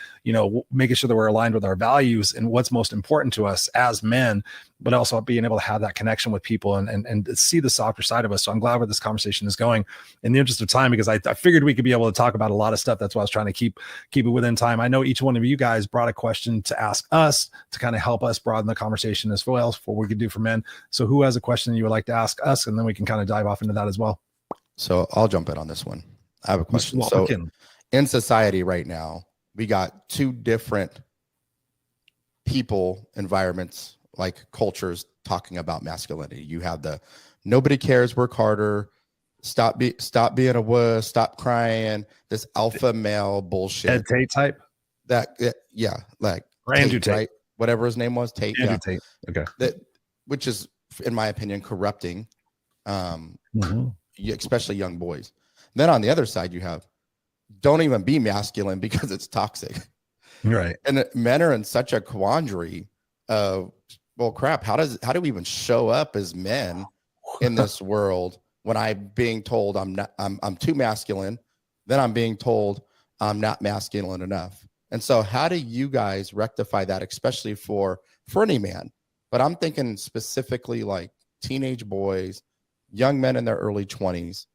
making sure that we're aligned with our values and what's most important to us as men, but also being able to have that connection with people and see the softer side of us. So I'm glad where this conversation is going in the interest of time, because I figured we could be able to talk about a lot of stuff. That's why I was trying to keep it within time. I know each one of you guys brought a question to ask us to kind of help us broaden the conversation as well for what we could do for men. So who has a question you would like to ask us? And then we can kind of dive off into that as well. So I'll jump in on this one. I have a question. So in society right now, we got two different people, environments, like cultures talking about masculinity. You have the nobody cares, work harder, stop being a wuss, stop crying, this alpha male bullshit. Ed Tate type? Like Andrew Tate, right? Whatever his name was, Tate. Andrew Tate. Okay. Which is, in my opinion, corrupting, especially young boys. Then on the other side, you have don't even be masculine because it's toxic. Right. And men are in such a quandary of, well, crap, how do we even show up as men in this world when I'm being told I'm too masculine, then I'm being told I'm not masculine enough. And so how do you guys rectify that, especially for any man? But I'm thinking specifically like teenage boys, young men in their early 20s.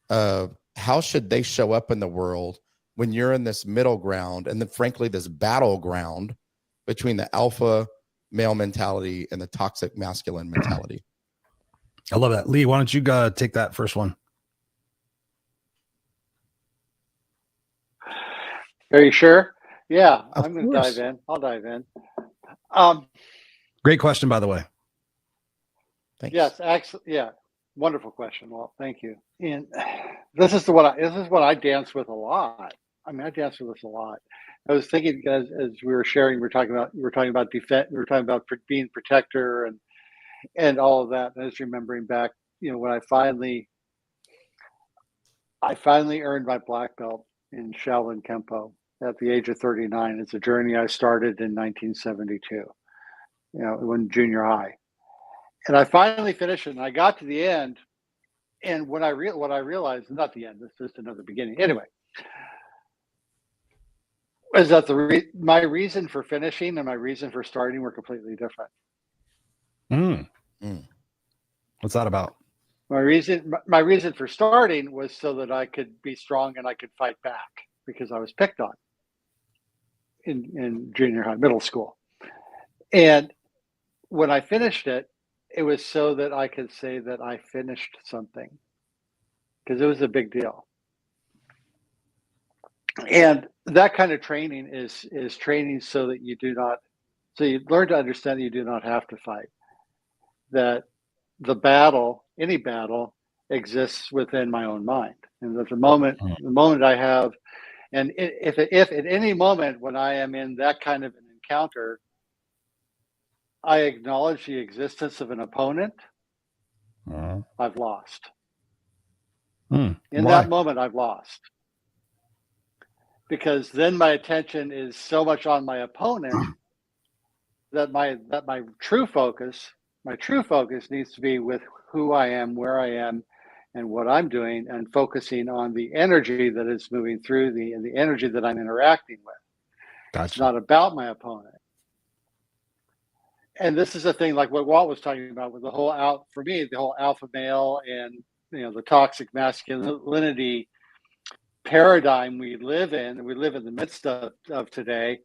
How should they show up in the world when you're in this middle ground, and then frankly, this battleground between the alpha male mentality and the toxic masculine mentality? I love that. Lee, why don't you take that first one? Are you sure? Yeah, Of I'm going to course. dive in. I'll dive in. Great question, by the way. Thanks. Yes, actually, yeah, wonderful question. Well, thank you. And this is what I dance with a lot. I mean, I dance with this a lot. I was thinking as we were sharing, we were talking about defense, we were talking about being protector and all of that. And I was remembering back, when I finally earned my black belt in Shaolin Kempo at the age of 39. It's a journey I started in 1972. When junior high. And I finally finished it, and I got to the end. And what I realized, not the end, it's just another beginning. Anyway, is that my reason for finishing and my reason for starting were completely different. What's that about? My reason for starting was so that I could be strong and I could fight back, because I was picked on in junior high, middle school. And when I finished it, it was so that I could say that I finished something, because it was a big deal. And that kind of training is training so that you learn to understand that you do not have to fight, that any battle exists within my own mind. And that the moment I have, and if at any moment when I am in that kind of an encounter, I acknowledge the existence of an opponent, I've lost. In Why? that moment, I've lost. Because then my attention is so much on my opponent that my true focus needs to be with who I am, where I am, and what I'm doing, and focusing on the energy that is moving through the energy that I'm interacting with. Gotcha. It's not about my opponent. And this is a thing like what Walt was talking about with the whole alpha male and the toxic masculinity paradigm we live in the midst of today.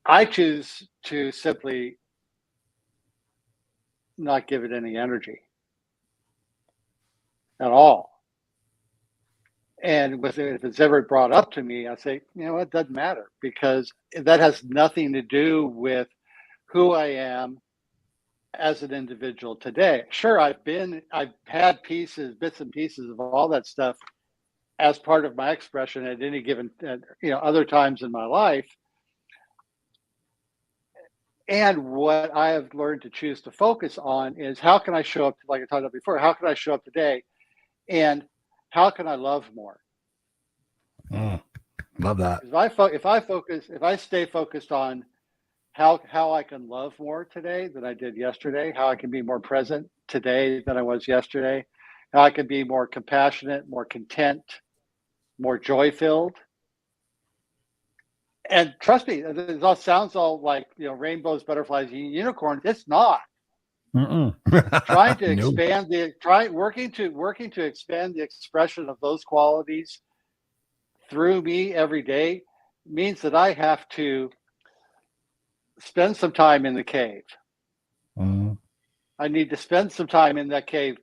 I choose to simply not give it any energy at all. And if it's ever brought up to me, I say, it doesn't matter, because that has nothing to do with who I am as an individual today. Sure, I've had bits and pieces of all that stuff as part of my expression at any given, other times in my life. And what I have learned to choose to focus on is, how can I show up, like I talked about before, how can I show up today, and how can I love more? Love that. If I stay focused on how I can love more today than I did yesterday, how I can be more present today than I was yesterday, how I can be more compassionate, more content, more joy-filled. And trust me, it all sounds all like rainbows, butterflies, unicorns. It's not. Trying to expand working to expand the expression of those qualities through me every day means that I have to spend some time in the cave. I need to spend some time in that cave,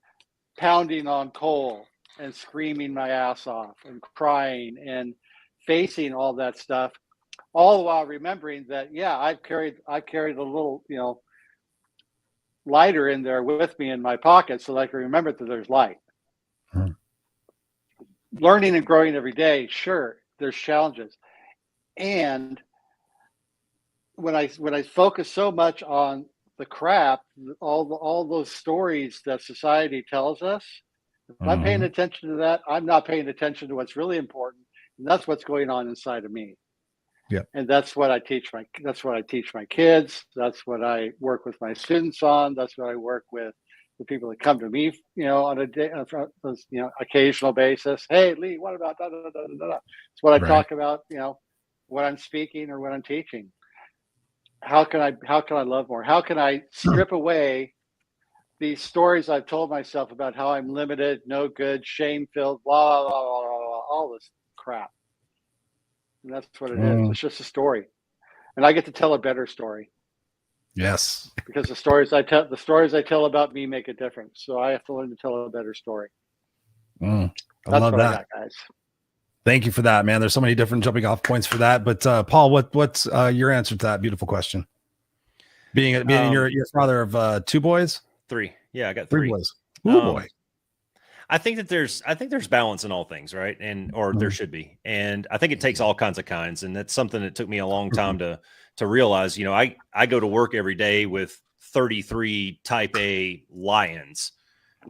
pounding on coal and screaming my ass off and crying and facing all that stuff, all the while remembering that, I've carried a little, lighter in there with me in my pocket, so that I can remember that there's light. Learning and growing every day, sure, there's challenges. And when I focus so much on the crap, all those stories that society tells us, if I'm paying attention to that, I'm not paying attention to what's really important, and that's what's going on inside of me. Yeah. And that's what I teach my kids. That's what I work with my students on. That's what I work with the people that come to me, on a occasional basis. Hey, Lee, what about da da da da da? It's what I talk about, what I'm speaking or what I'm teaching? How can I love more? How can I strip away these stories I've told myself about how I'm limited, no good, shame-filled, blah, blah, blah, blah, blah, all this crap. And that's what it is. It's just a story. And I get to tell a better story. Yes. Because the stories I tell about me make a difference. So I have to learn to tell a better story. I love that. I got, guys. Thank you for that, man. There's so many different jumping off points for that. But Paul, what's your answer to that beautiful question? Being your father of 2 boys? 3. Yeah, I got 3 boys. Oh boy. I think there's balance in all things, right? Or there should be. And I think it takes all kinds of kinds. And that's something that took me a long time to realize. You know, I go to work every day with 33 type A lions.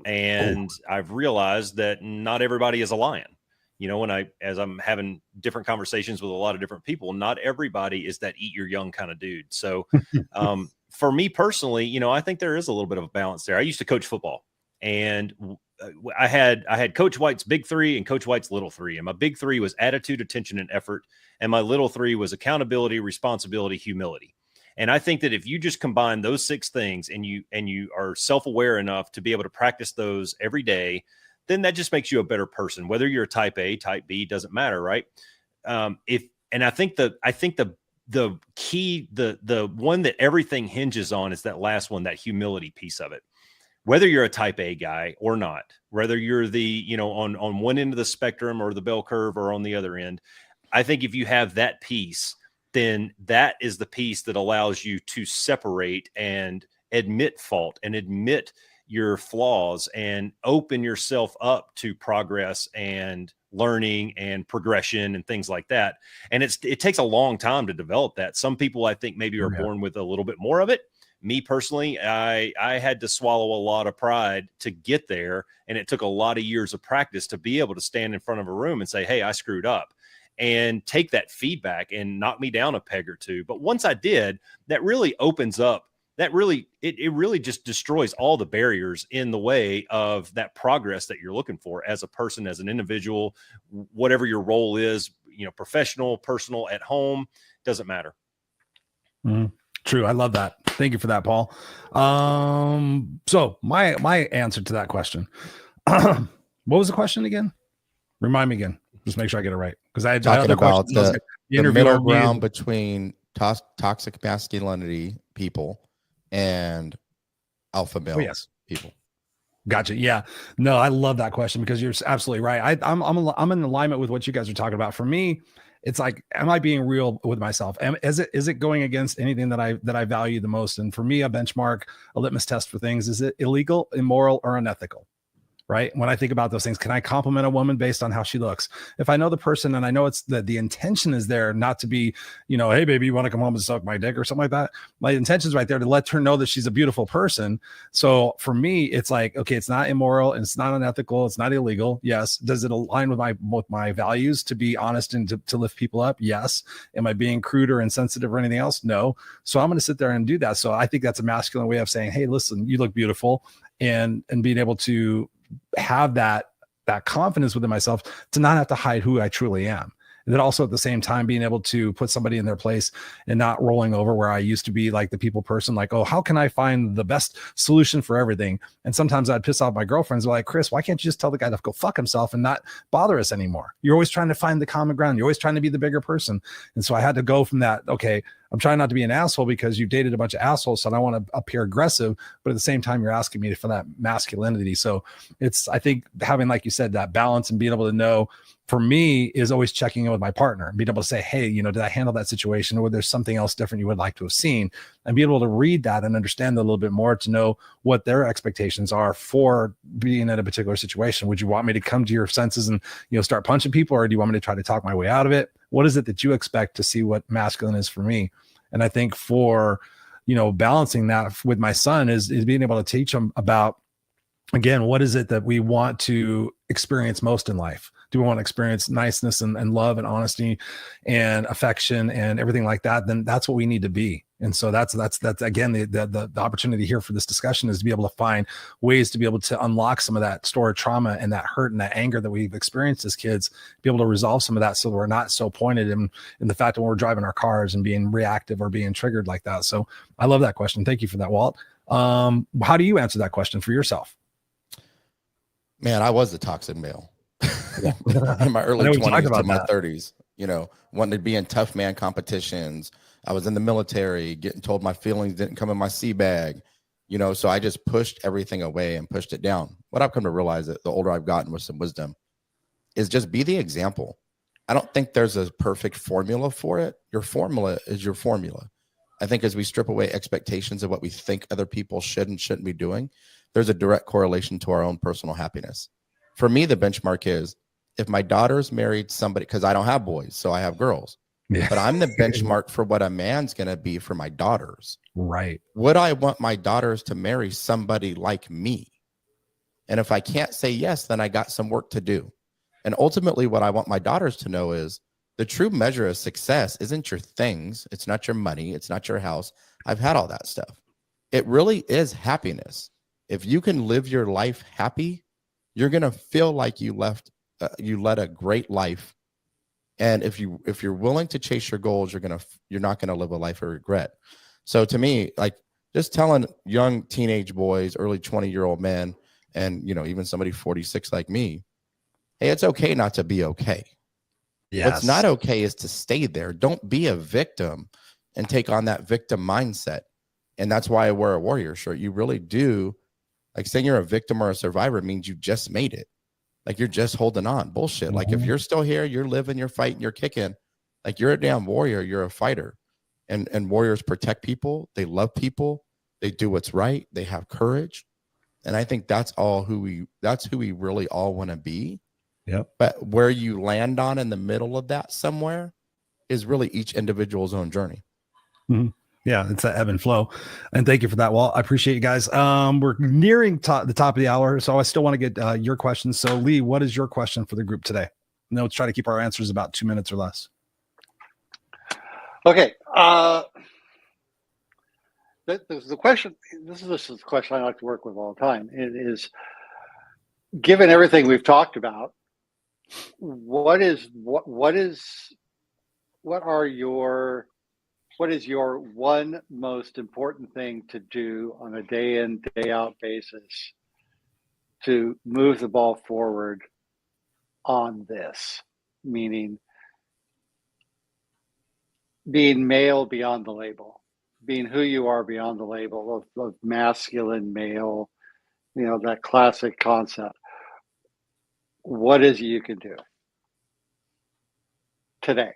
And I've realized that not everybody is a lion. You know, as I'm having different conversations with a lot of different people, not everybody is that eat your young kind of dude. So for me personally, you know, I think there is a little bit of a balance there. I used to coach football, and I had Coach White's big 3 and Coach White's little 3. And my big 3 was attitude, attention, and effort. And my little 3 was accountability, responsibility, humility. And I think that if you just combine those 6 things and you are self-aware enough to be able to practice those every day, then that just makes you a better person. Whether you're a type A, type B, doesn't matter, right? I think the key, the one that everything hinges on is that last one, that humility piece of it. Whether you're a type A guy or not, whether you're on one end of the spectrum or the bell curve or on the other end, I think if you have that piece, then that is the piece that allows you to separate and admit fault and admit your flaws and open yourself up to progress and learning and progression and things like that. And it takes a long time to develop that. Some people, I think, maybe are born with a little bit more of it. Me personally, I had to swallow a lot of pride to get there. And it took a lot of years of practice to be able to stand in front of a room and say, hey, I screwed up, and take that feedback and knock me down a peg or two. But once I did, that really opens up. It really just destroys all the barriers in the way of that progress that you're looking for as a person, as an individual, whatever your role is, you know, professional, personal, at home, doesn't matter. True. I love that. Thank you for that, Paul. So my answer to that question, what was the question again? Remind me again. Just make sure I get it right. Because I had talking about the middle ground me. Between toxic masculinity people and alpha male people. Gotcha. Yeah. No, I love that question because you're absolutely right. I'm in alignment with what you guys are talking about. For me, it's like, am I being real with myself? Is it going against anything that I value the most? And for me, a benchmark, a litmus test for things, is it illegal, immoral, or unethical? Right? When I think about those things, can I compliment a woman based on how she looks? If I know the person and I know it's the intention is there not to be, you know, hey baby, you want to come home and suck my dick or something like that. My intention is right there to let her know that she's a beautiful person. So for me, it's like, okay, it's not immoral and it's not unethical. It's not illegal. Yes. Does it align with my values to be honest and to lift people up? Yes. Am I being crude or insensitive or anything else? No. So I'm going to sit there and do that. So I think that's a masculine way of saying, hey, listen, you look beautiful, and being able to have that confidence within myself to not have to hide who I truly am. And then also at the same time, being able to put somebody in their place and not rolling over where I used to be like the people person, like, oh, how can I find the best solution for everything? And sometimes I'd piss off my girlfriends. They're like, Chris, why can't you just tell the guy to go fuck himself and not bother us anymore? You're always trying to find the common ground. You're always trying to be the bigger person. And so I had to go from that. Okay, I'm trying not to be an asshole because you've dated a bunch of assholes. So I don't want to appear aggressive, but at the same time, you're asking me for that masculinity. So I think having, like you said, that balance and being able to know, for me, is always checking in with my partner and being able to say, hey, you know, did I handle that situation, or there's something else different you would like to have seen, and be able to read that and understand that a little bit more to know what their expectations are for being in a particular situation. Would you want me to come to your senses and, you know, start punching people, or do you want me to try to talk my way out of it? What is it that you expect to see what masculine is for me? And I think for, you know, balancing that with my son is being able to teach him about, again, what is it that we want to experience most in life? do we want to experience niceness and love and honesty and affection and everything like that, then that's what we need to be. And so that's again, the opportunity here for this discussion is to be able to find ways to be able to unlock some of that stored trauma and that hurt and that anger that we've experienced as kids, be able to resolve some of that so we're not so pointed in the fact that when we're driving our cars and being reactive or being triggered like that. So I love that question. Thank you for that, Walt. How do you answer that question for yourself? Man, I was the toxic male in my early 20s to my 30s, wanting to be in tough man competitions. I was in the military, getting told my feelings didn't come in my sea bag, so I just pushed everything away and pushed it down. What I've come to realize that the older I've gotten with some wisdom is just be the example. I don't think there's a perfect formula for it. Your formula is your formula. I think as we strip away expectations of what we think other people should and shouldn't be doing, there's a direct correlation to our own personal happiness. For me, the benchmark is if my daughter's married somebody, because I don't have boys, so I have girls. Yeah. But I'm the benchmark for what a man's going to be for my daughters. Right. Would I want my daughters to marry somebody like me? And if I can't say yes, then I got some work to do. And ultimately, what I want my daughters to know is the true measure of success isn't your things. It's not your money. It's not your house. I've had all that stuff. It really is happiness. If you can live your life happy, you're going to feel like you led a great life. And if you're willing to chase your goals, you're not going to live a life of regret. So to me, like just telling young teenage boys, early 20-year-old men, and even somebody 46 like me, hey, it's okay not to be okay. Yes. What's not okay is to stay there. Don't be a victim and take on that victim mindset. And that's why I wear a warrior shirt. You really do. Like saying you're a victim or a survivor means you just made it. Like you're just holding on. Bullshit. Like if you're still here, you're living, you're fighting, you're kicking, like you're a damn warrior, you're a fighter. And warriors protect people. They love people. They do what's right. They have courage. And I think that's who we really all want to be. Yep. But where you land on in the middle of that somewhere is really each individual's own journey. Mm-hmm. Yeah, it's that ebb and flow. And thank you for that, Walt. I appreciate you guys. We're nearing the top of the hour, so I still want to get your questions. So, Lee, what is your question for the group today? No, let's try to keep our answers about 2 minutes or less. Okay. The question. This is the question I like to work with all the time. It is, given everything we've talked about, what is your one most important thing to do on a day in, day out basis to move the ball forward on this? Meaning being male beyond the label, being who you are beyond the label of masculine male, that classic concept. What is it you can do today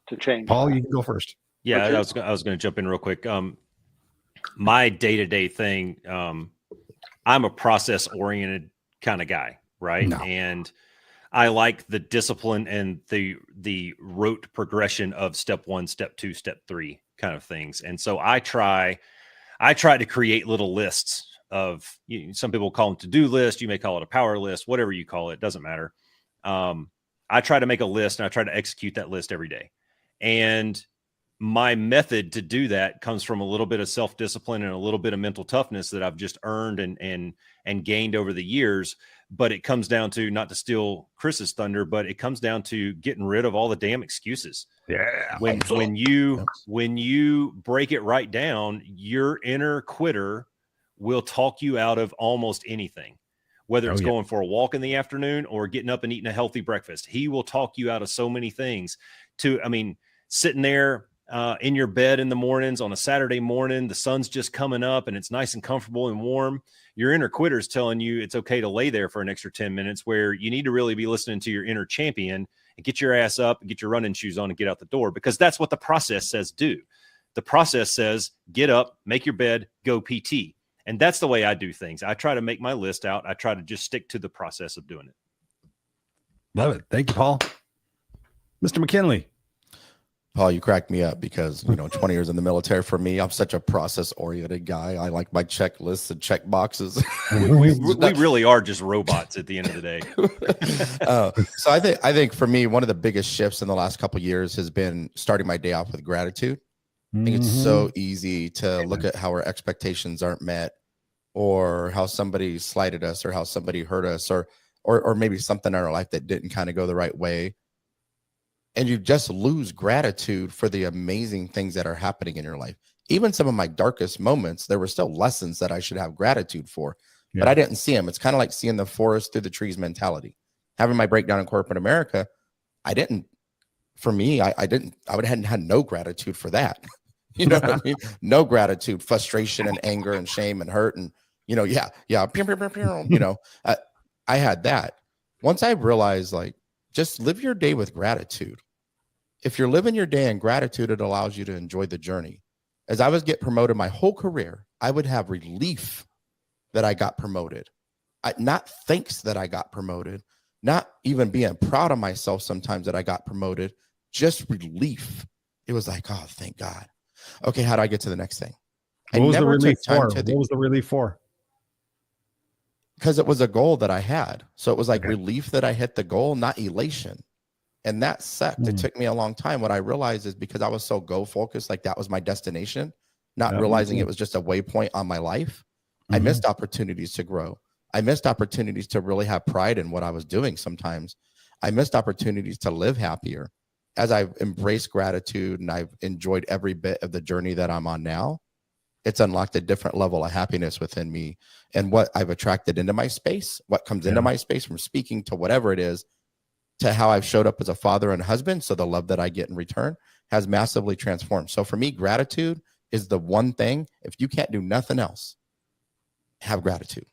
to change? Paul, that? you can go first. Yeah, I was going to jump in real quick. My day-to-day thing, I'm a process-oriented kind of guy, right? No. And I like the discipline and the rote progression of step 1, step 2, step 3 kind of things. And so I try to create little lists of, some people call them to-do list. You may call it a power list, whatever you call it, doesn't matter. I try to make a list and I try to execute that list every day. And my method to do that comes from a little bit of self-discipline and a little bit of mental toughness that I've just earned and gained over the years. But it comes down to, not to steal Chris's thunder, but it comes down to getting rid of all the damn excuses. Yeah. When you break it right down, your inner quitter will talk you out of almost anything, whether it's going for a walk in the afternoon or getting up and eating a healthy breakfast. He will talk you out of so many things. Sitting there in your bed in the mornings on a Saturday morning, the sun's just coming up and it's nice and comfortable and warm. Your inner quitter is telling you it's okay to lay there for an extra 10 minutes, where you need to really be listening to your inner champion and get your ass up and get your running shoes on and get out the door, because that's what the process says do. The process says get up, make your bed, go PT. And that's the way I do things. I try to make my list out. I try to just stick to the process of doing it. Love it. Thank you, Paul. Mr. McKinley. Paul, you cracked me up because, 20 years in the military for me, I'm such a process oriented guy. I like my checklists and check boxes. We really are just robots at the end of the day. So I think for me, one of the biggest shifts in the last couple of years has been starting my day off with gratitude. I think it's so easy to look at how our expectations aren't met, or how somebody slighted us, or how somebody hurt us, or maybe something in our life that didn't kind of go the right way. And you just lose gratitude for the amazing things that are happening in your life. Even some of my darkest moments, there were still lessons that I should have gratitude for, but I didn't see them. It's kind of like seeing the forest through the trees mentality. Having my breakdown in corporate America, I hadn't had no gratitude for that. You know what I mean? No gratitude, frustration and anger and shame and hurt. And, I had that. Once I realized, like, just live your day with gratitude. If you're living your day in gratitude, it allows you to enjoy the journey. As I was getting promoted my whole career, I would have relief that I got promoted. Not thanks that I got promoted, not even being proud of myself sometimes that I got promoted, just relief. It was like, oh, thank God. Okay, how do I get to the next thing? What was the relief for? Because it was a goal that I had. So it was like relief that I hit the goal, not elation. And that sucked. It took me a long time. What I realized is because I was so goal focused, like that was my destination, not realizing it was just a waypoint on my life. I missed opportunities to grow. I missed opportunities to really have pride in what I was doing sometimes. I missed opportunities to live happier. As I've embraced gratitude and I've enjoyed every bit of the journey that I'm on now, it's unlocked a different level of happiness within me. And what I've attracted into my space, what comes into my space from speaking to whatever it is, to how I've showed up as a father and husband. So the love that I get in return has massively transformed. So for me, gratitude is the one thing. If you can't do nothing else, have gratitude.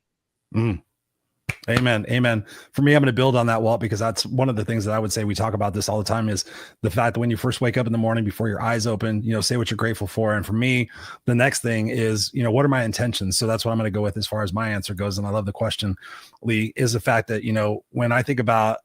Amen. For me, I'm going to build on that, Walt, because that's one of the things that I would say. We talk about this all the time, is the fact that when you first wake up in the morning, before your eyes open, say what you're grateful for. And for me, the next thing is, what are my intentions? So that's what I'm going to go with as far as my answer goes. And I love the question, Lee, is the fact that, when I think about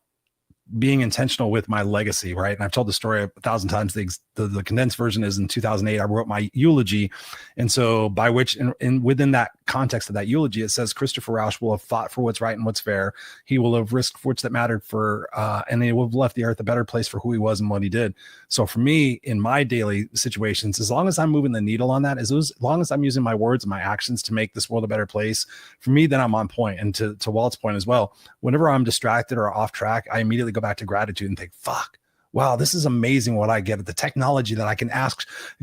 being intentional with my legacy, right? And I've told the story 1,000 times. The condensed version is in 2008, I wrote my eulogy. And so by which, and within that context of that eulogy, it says, Christopher Rausch will have fought for what's right and what's fair. He will have risked for which that mattered and he will have left the earth a better place for who he was and what he did. So for me, in my daily situations, as long as I'm moving the needle on that, as long as I'm using my words and my actions to make this world a better place, for me, then I'm on point. And to Walt's point as well, whenever I'm distracted or off track, I immediately go back to gratitude and think, fuck, wow, this is amazing what I get at the technology that I can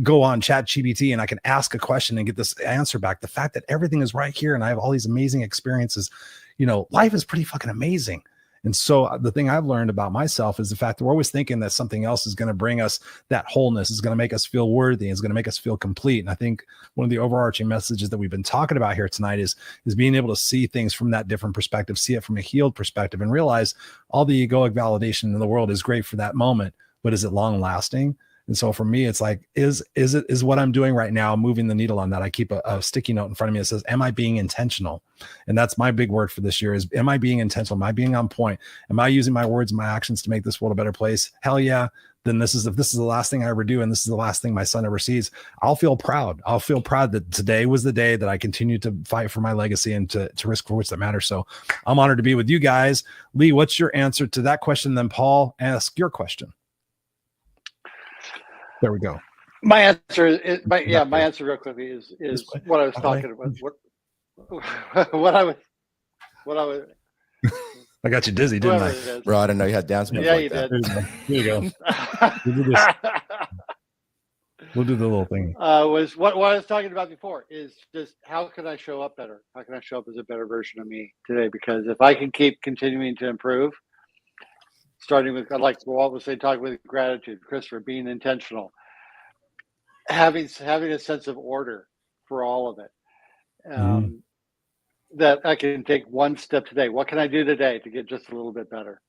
go on ChatGPT and I can ask a question and get this answer back. The fact that everything is right here and I have all these amazing experiences, life is pretty fucking amazing. And so the thing I've learned about myself is the fact that we're always thinking that something else is going to bring us that wholeness, is going to make us feel worthy, is going to make us feel complete. And I think one of the overarching messages that we've been talking about here tonight is being able to see things from that different perspective, see it from a healed perspective, and realize all the egoic validation in the world is great for that moment, but is it long lasting? And so for me, it's like, is what I'm doing right now moving the needle on that? I keep a sticky note in front of me that says, am I being intentional? And that's my big word for this year is, am I being intentional? Am I being on point? Am I using my words and my actions to make this world a better place? Hell yeah. Then if this is the last thing I ever do, and this is the last thing my son ever sees, I'll feel proud. I'll feel proud that today was the day that I continued to fight for my legacy and to risk for which that matters. So I'm honored to be with you guys. Lee, what's your answer to that question? Then Paul, ask your question. There we go. My answer is my answer real quickly is what I was talking about. What I was. I got you dizzy, didn't I? Bro, I didn't know you had dance moves. Yeah, like you that. did. Here you go. We'll do the little thing. Was what I was talking about before is just how can I show up better? How can I show up as a better version of me today? Because if I can keep continuing to improve, starting with, like Walt was saying, talking with gratitude, Christopher, being intentional, having a sense of order for all of it, that I can take one step today. What can I do today to get just a little bit better?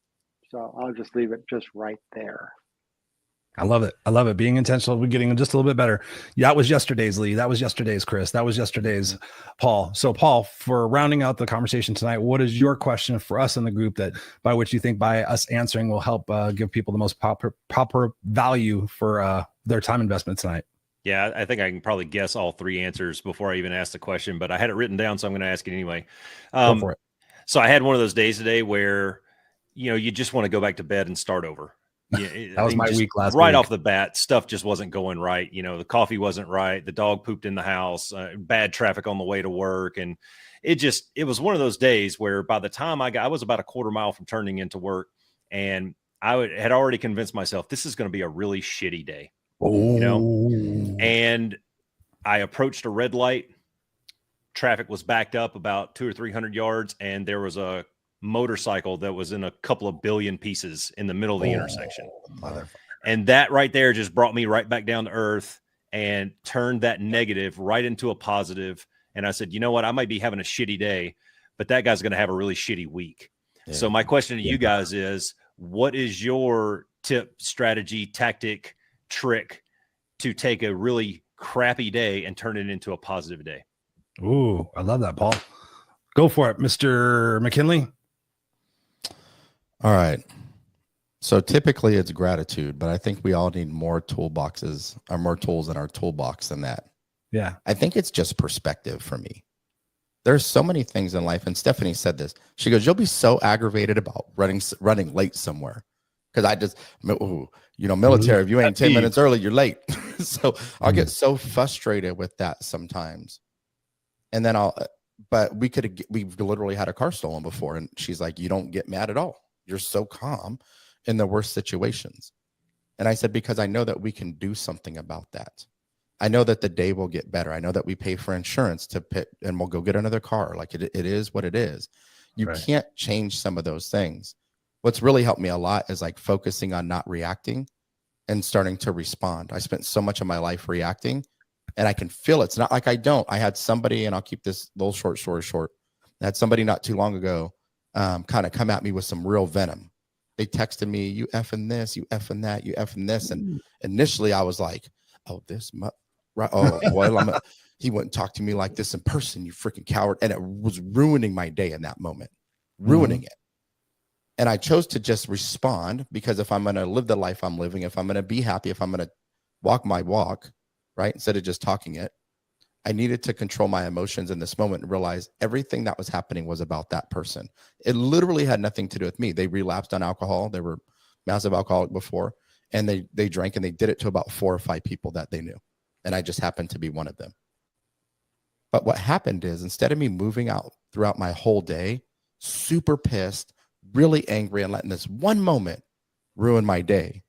So I'll just leave it just right there. I love it. I love it. Being intentional. We're getting just a little bit better. Yeah, that was yesterday's Lee. That was yesterday's Chris. That was yesterday's Paul. So Paul, for rounding out the conversation tonight, what is your question for us in the group that by which you think by us answering will help give people the most proper value for their time investment tonight? Yeah, I think I can probably guess all three answers before I even ask the question, but I had it written down, so I'm going to ask it anyway. Go for it. So I had one of those days today where, you just want to go back to bed and start over. Yeah, that was my week last right week. off the bat, stuff just wasn't going right. The coffee wasn't right. The dog pooped in the house, bad traffic on the way to work. And it was one of those days where by the time I was about a quarter mile from turning into work, and had already convinced myself this is going to be a really shitty day. And I approached a red light. Traffic was backed up about 200 or 300 yards. And there was a motorcycle that was in a couple of billion pieces in the middle of the intersection. And that right there just brought me right back down to earth and turned that negative right into a positive. And I said, you know what? I might be having a shitty day, but that guy's going to have a really shitty week. Yeah. So my question to you guys is, what is your tip, strategy, tactic, trick to take a really crappy day and turn it into a positive day? Ooh, I love that, Paul. Go for it, Mr. McKinley. All right. So typically it's gratitude, but I think we all need more toolboxes or more tools in our toolbox than that. Yeah. I think it's just perspective for me. There's so many things in life. And Stephanie said this. She goes, you'll be so aggravated about running late somewhere. Because military, if you ain't 10 minutes early, you're late. So I'll get so frustrated with that sometimes. And then we've literally had a car stolen before. And she's like, you don't get mad at all. You're so calm in the worst situations. And I said, because I know that we can do something about that. I know that the day will get better. I know that we pay for insurance and we'll go get another car. Like it is what it is. You can't change some of those things. What's really helped me a lot is like focusing on not reacting and starting to respond. I spent so much of my life reacting and I can feel it. It's not like I don't. I had somebody, and I'll keep this little short story short. I had somebody not too long ago kind of come at me with some real venom. They texted me, you effing this, you effing that, you effing this. And initially I was like, oh, boy, he wouldn't talk to me like this in person, you freaking coward. And it was ruining my day in that moment, ruining it. And I chose to just respond, because if I'm going to live the life I'm living, if I'm going to be happy, if I'm going to walk my walk, right, instead of just talking it, I needed to control my emotions in this moment and realize everything that was happening was about that person. It literally had nothing to do with me. They relapsed on alcohol. They were massive alcoholic before, and they drank, and they did it to about 4 or 5 people that they knew. And I just happened to be one of them. But what happened is, instead of me moving out throughout my whole day, super pissed, really angry, and letting this one moment ruin my day,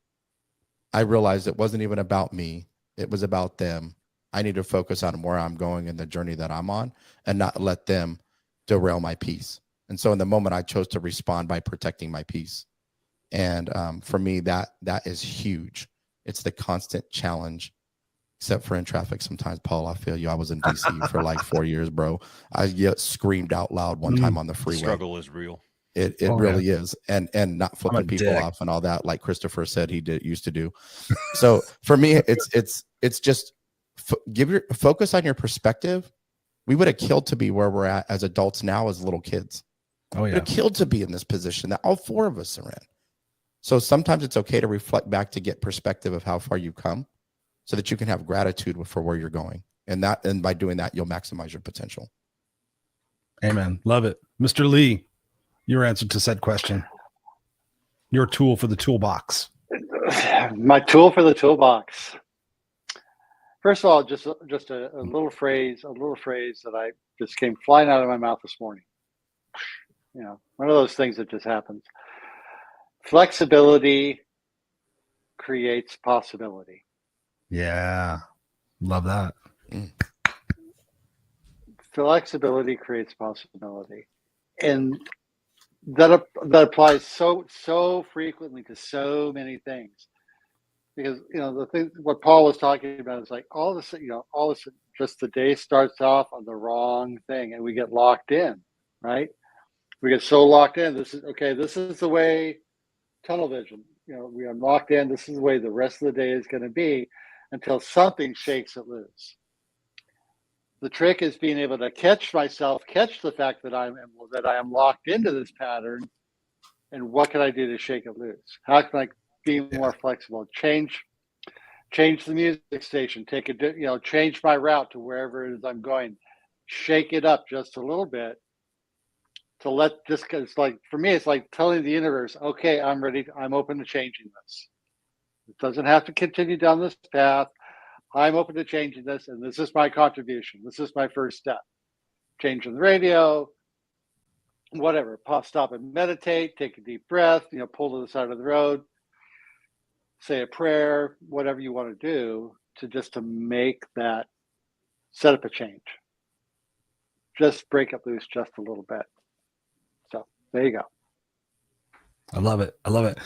I realized it wasn't even about me. It was about them. I need to focus on where I'm going and the journey that I'm on, and not let them derail my peace. And so in the moment, I chose to respond by protecting my peace. And for me, that is huge. It's the constant challenge, except for in traffic. Sometimes, Paul, I feel you. I was in DC for like 4 years, bro. I screamed out loud one time on the freeway. The struggle is real. It really is. And not flipping people off and all that, like Christopher said he used to do. So for me, it's just focus on your perspective. We would have killed to be where we're at as adults now as little kids. Oh, yeah. We would have killed to be in this position that all 4 of us are in. So sometimes it's okay to reflect back to get perspective of how far you've come, so that you can have gratitude for where you're going. And by doing that, you'll maximize your potential. Amen. Love it. Mr. Lee, your answer to said question. Your tool for the toolbox. My tool for the toolbox. First of all, just a little phrase that I just came flying out of my mouth this morning. One of those things that just happens. Flexibility creates possibility. Yeah. Love that. Flexibility creates possibility. And that applies so frequently to so many things. Because the thing what Paul was talking about is like all of a sudden, just the day starts off on the wrong thing, and we get locked in, right? We get so locked in. This is the way tunnel vision. We are locked in. This is the way the rest of the day is going to be until something shakes it loose. The trick is being able to catch myself, catch the fact that I am locked into this pattern, and what can I do to shake it loose? How can I be more flexible? Change the music station. Change my route to wherever it is I'm going. Shake it up just a little bit to let this. It's like, for me, it's like telling the universe, okay, I'm ready. I'm open to changing this. It doesn't have to continue down this path. I'm open to changing this, and this is my contribution. This is my first step. Changing the radio, whatever. Stop and meditate, take a deep breath, pull to the side of the road, say a prayer, whatever you want to do to make that, set up a change. Just break it loose just a little bit. So there you go. I love it.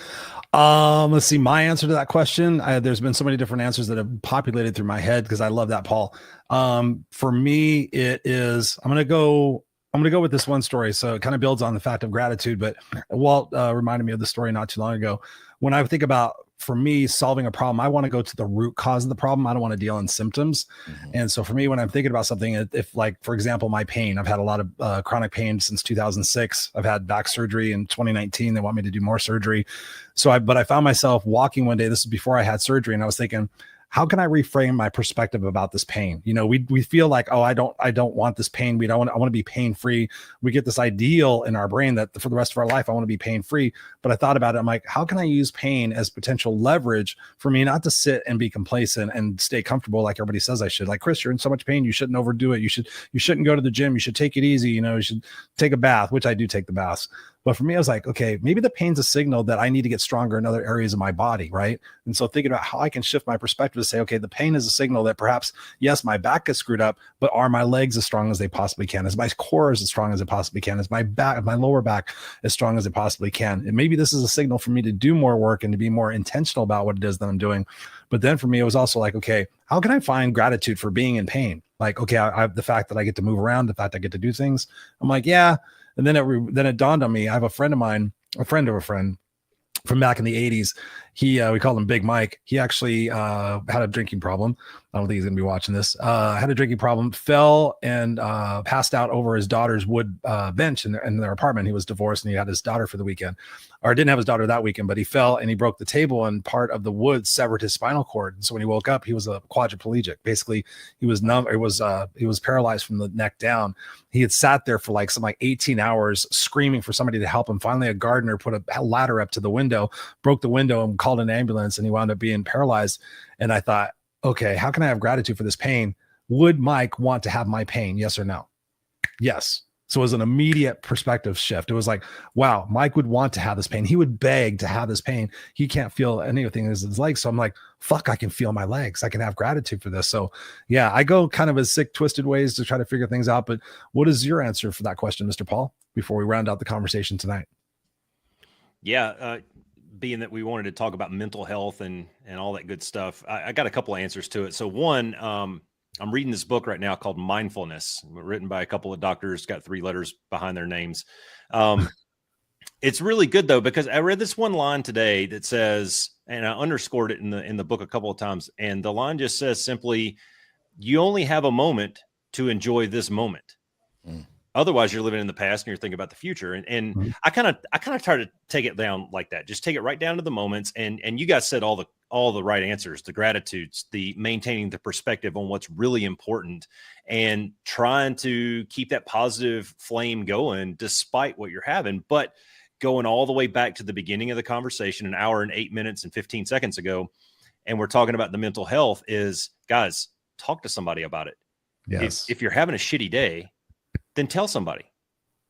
Let's see my answer to that question. There's been so many different answers that have populated through my head because I love that, Paul. For me, it is, I'm going to go with this one story. So it kind of builds on the fact of gratitude, but Walt reminded me of the story not too long ago. When I think about, for me, solving a problem, I want to go to the root cause of the problem. I don't want to deal in symptoms. Mm-hmm. And so for me, when I'm thinking about something, if like, for example, my pain, I've had a lot of chronic pain since 2006. I've had back surgery in 2019. They want me to do more surgery. But I found myself walking one day, this is before I had surgery. And I was thinking, how can I reframe my perspective about this pain? We feel like, oh, I don't want this pain. I want to be pain free. We get this ideal in our brain that for the rest of our life, I want to be pain free. But I thought about it. I'm like, how can I use pain as potential leverage for me not to sit and be complacent and stay comfortable like everybody says I should? Like, Chris, you're in so much pain. You shouldn't overdo it. You shouldn't go to the gym. You should take it easy. You should take a bath, which I do take the baths. But for me, I was like, okay, maybe the pain's a signal that I need to get stronger in other areas of my body, right? And so thinking about how I can shift my perspective to say, okay, the pain is a signal that perhaps, yes, my back is screwed up, but are my legs as strong as they possibly can? Is my core as strong as it possibly can? Is my lower back as strong as it possibly can? And maybe this is a signal for me to do more work and to be more intentional about what it is that I'm doing. But then for me, it was also like, okay, how can I find gratitude for being in pain? Like, okay, I have the fact that I get to move around, the fact I get to do things. I'm like, yeah. And then it dawned on me. I have a friend of mine, a friend of a friend from back in the 80s. We called him Big Mike. He actually had a drinking problem. I don't think he's going to be watching this. Had a drinking problem, fell and passed out over his daughter's wood bench in their apartment. He was divorced and he had his daughter for the weekend, or didn't have his daughter that weekend, but he fell and he broke the table and part of the wood severed his spinal cord. And so when he woke up, he was a quadriplegic. Basically, he was numb. He was paralyzed from the neck down. He had sat there for like 18 hours screaming for somebody to help him. Finally, a gardener put a ladder up to the window, broke the window and called an ambulance, and he wound up being paralyzed. And I thought, okay, how can I have gratitude for this pain? Would Mike want to have my pain? Yes or no? Yes. So it was an immediate perspective shift. It was like, wow, Mike would want to have this pain. He would beg to have this pain. He can't feel anything in his legs. So I'm like, fuck, I can feel my legs. I can have gratitude for this. So yeah, I go kind of as sick, twisted ways to try to figure things out. But what is your answer for that question, Mr. Paul, before we round out the conversation tonight? Yeah. Being that we wanted to talk about mental health and all that good stuff, I got a couple of answers to it. So one, I'm reading this book right now called Mindfulness, written by a couple of doctors, got 3 letters behind their names. It's really good though, because I read this one line today that says, and I underscored it in the book a couple of times. And the line just says simply, you only have a moment to enjoy this moment. Otherwise, you're living in the past and you're thinking about the future. And I kind of try to take it down like that. Just take it right down to the moments. And you guys said all the right answers, the gratitudes, the maintaining the perspective on what's really important, and trying to keep that positive flame going despite what you're having. But going all the way back to the beginning of the conversation, an hour and 8 minutes and 15 seconds ago, and we're talking about the mental health is, guys, talk to somebody about it. Yes. If you're having a shitty day, then tell somebody.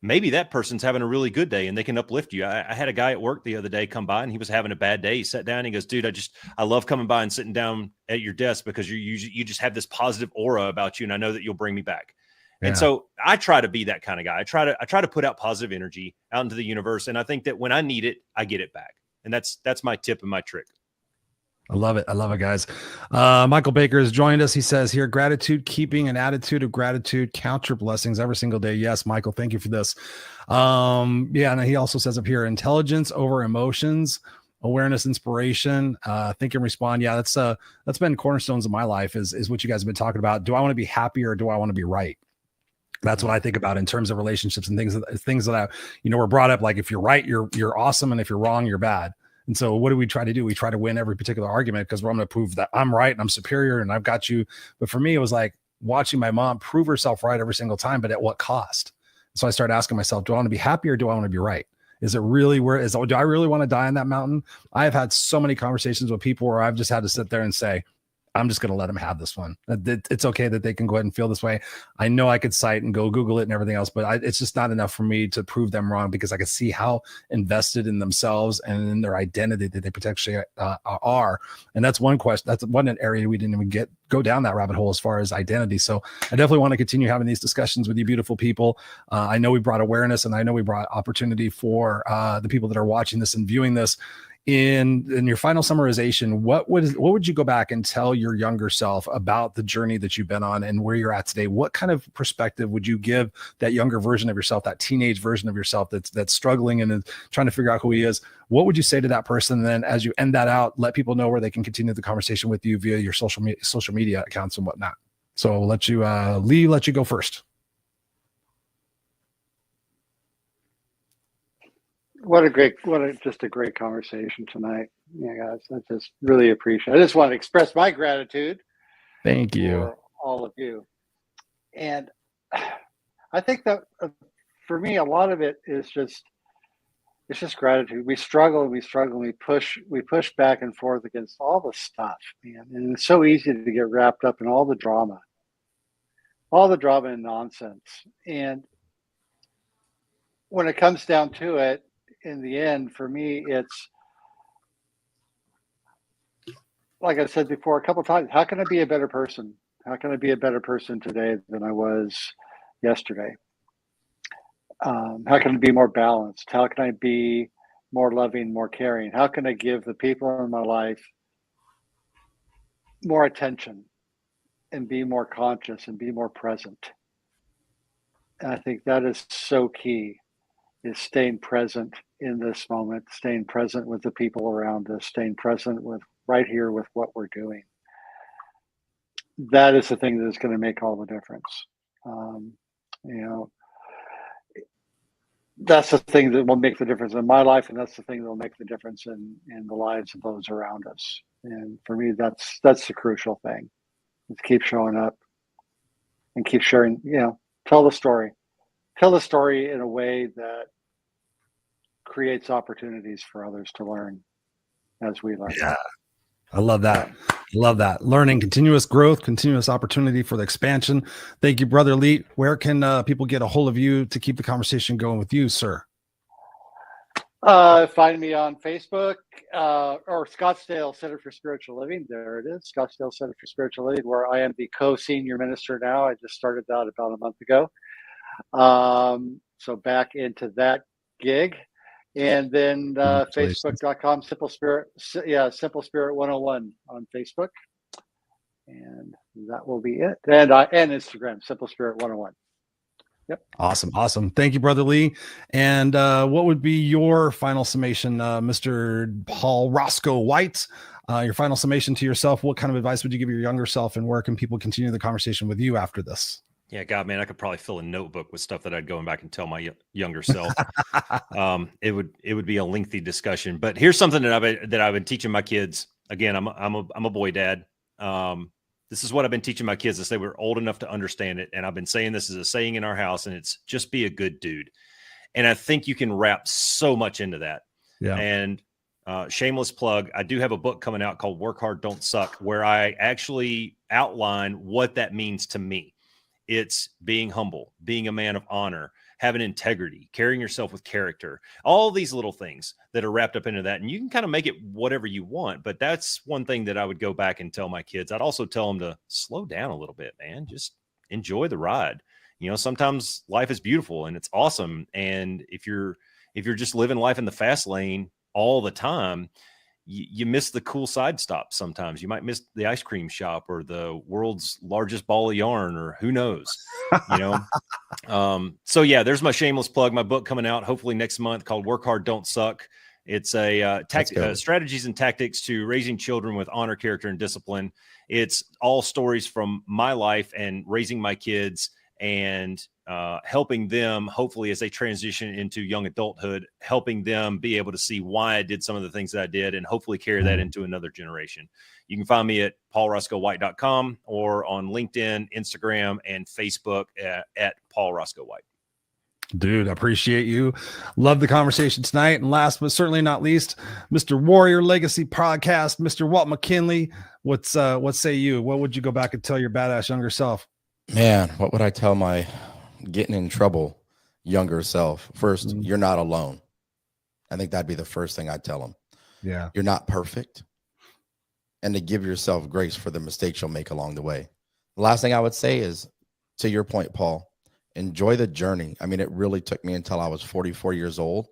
Maybe that person's having a really good day and they can uplift you. I had a guy at work the other day come by and he was having a bad day. He sat down and he goes, dude, I love coming by and sitting down at your desk because you just have this positive aura about you. And I know that you'll bring me back. Yeah. And so I try to be that kind of guy. I try to put out positive energy out into the universe. And I think that when I need it, I get it back. And that's my tip and my trick. I love it. I love it, guys. Michael Baker has joined us. He says here, gratitude, keeping an attitude of gratitude, count your blessings every single day. Yes, Michael, thank you for this. Yeah. And he also says up here, intelligence over emotions. awareness, inspiration, think and respond. Yeah, that's been cornerstones of my life is what you guys have been talking about. Do I want to be happy or do I want to be right? That's what I think about in terms of relationships and things that I, we're brought up like if you're right, you're awesome, and if you're wrong, you're bad. And so what do we try to do? We try to win every particular argument because I'm going to prove that I'm right and I'm superior and I've got you. But for me, it was like watching my mom prove herself right every single time, but at what cost? So I started asking myself, do I want to be happy or do I want to be right? Is it really do I really want to die on that mountain? I have had so many conversations with people where I've just had to sit there and say, I'm just going to let them have this one. It's okay that they can go ahead and feel this way. I know I could cite and go Google it and everything else, but it's just not enough for me to prove them wrong because I could see how invested in themselves and in their identity that they potentially are. And that's one question. That's one area we didn't even go down that rabbit hole as far as identity. So I definitely want to continue having these discussions with you beautiful people. I know we brought awareness and I know we brought opportunity for the people that are watching this and viewing this. In your final summarization, what would you go back and tell your younger self about the journey that you've been on and where you're at today? What kind of perspective would you give that younger version of yourself, that teenage version of yourself that's struggling and is trying to figure out who he is? What would you say to that person? And then as you end that out, let people know where they can continue the conversation with you via your social media accounts and whatnot. So I'll let you, Lee, let you go first. Just a great conversation tonight. Yeah, guys, I just really appreciate it. I just want to express my gratitude. Thank you. For all of you. And I think that for me, a lot of it is it's just gratitude. We struggle, we push back and forth against all the stuff, man. And it's so easy to get wrapped up in all the drama and nonsense. And when it comes down to it, in the end, for me, it's like I said before a couple of times, how can I be a better person? How can I be a better person today than I was yesterday? How can I be more balanced? How can I be more loving, more caring? How can I give the people in my life more attention and be more conscious and be more present? And I think that is so key, is staying present in this moment, staying present with the people around us, staying present with right here with what we're doing. That is the thing that is going to make all the difference. That's the thing that will make the difference in my life, and that's the thing that will make the difference in the lives of those around us. And for me, that's the crucial thing. Is keep showing up and keep sharing. Tell the story in a way that creates opportunities for others to learn as we learn. Yeah. I love that. Learning, continuous growth, continuous opportunity for the expansion. Thank you, Brother Lee. Where can people get a hold of you to keep the conversation going with you, sir? Find me on Facebook or Scottsdale Center for Spiritual Living. There it is, Scottsdale Center for Spiritual Living, where I am the co-senior minister now. I just started that about a month ago. So back into that gig. And then Facebook.com, Simple Spirit 101 on Facebook. And that will be it. And Instagram, Simple Spirit 101. Yep. Awesome. Thank you, Brother Lee. And what would be your final summation, Mr. Paul Roscoe White? Your final summation to yourself. What kind of advice would you give your younger self, and where can people continue the conversation with you after this? Yeah, God, man, I could probably fill a notebook with stuff that I'd go back and tell my younger self. It would be a lengthy discussion, but here's something that I've been teaching my kids. Again, I'm a boy dad. This is what I've been teaching my kids as they were old enough to understand it. And I've been saying this as a saying in our house, and it's just be a good dude. And I think you can wrap so much into that. Yeah. And shameless plug, I do have a book coming out called Work Hard, Don't Suck, where I actually outline what that means to me. It's being humble, being a man of honor, having integrity, carrying yourself with character, all these little things that are wrapped up into that. And you can kind of make it whatever you want, but that's one thing that I would go back and tell my kids. I'd also tell them to slow down a little bit, man. Just enjoy the ride. Sometimes life is beautiful and it's awesome. And if you're just living life in the fast lane all the time, you miss the cool side stops. Sometimes you might miss the ice cream shop or the world's largest ball of yarn, or who knows, So yeah, there's my shameless plug, my book coming out hopefully next month called Work Hard, Don't Suck. It's a strategies and tactics to raising children with honor, character, and discipline. It's all stories from my life and raising my kids and helping them, hopefully, as they transition into young adulthood, helping them be able to see why I did some of the things that I did and hopefully carry that into another generation. You can find me at paulroscoewhite.com or on LinkedIn, Instagram, and Facebook at Paul Roscoe White. Dude, I appreciate you. Love the conversation tonight. And last but certainly not least, Mr. Warrior Legacy Podcast, Mr. Walt McKinley. What say you? What would you go back and tell your badass younger self? Man, what would I tell my getting in trouble younger self? First, you're not alone. I think that'd be the first thing I'd tell them. Yeah. You're not perfect. And to give yourself grace for the mistakes you'll make along the way. The last thing I would say is, to your point, Paul, enjoy the journey. I mean, it really took me until I was 44 years old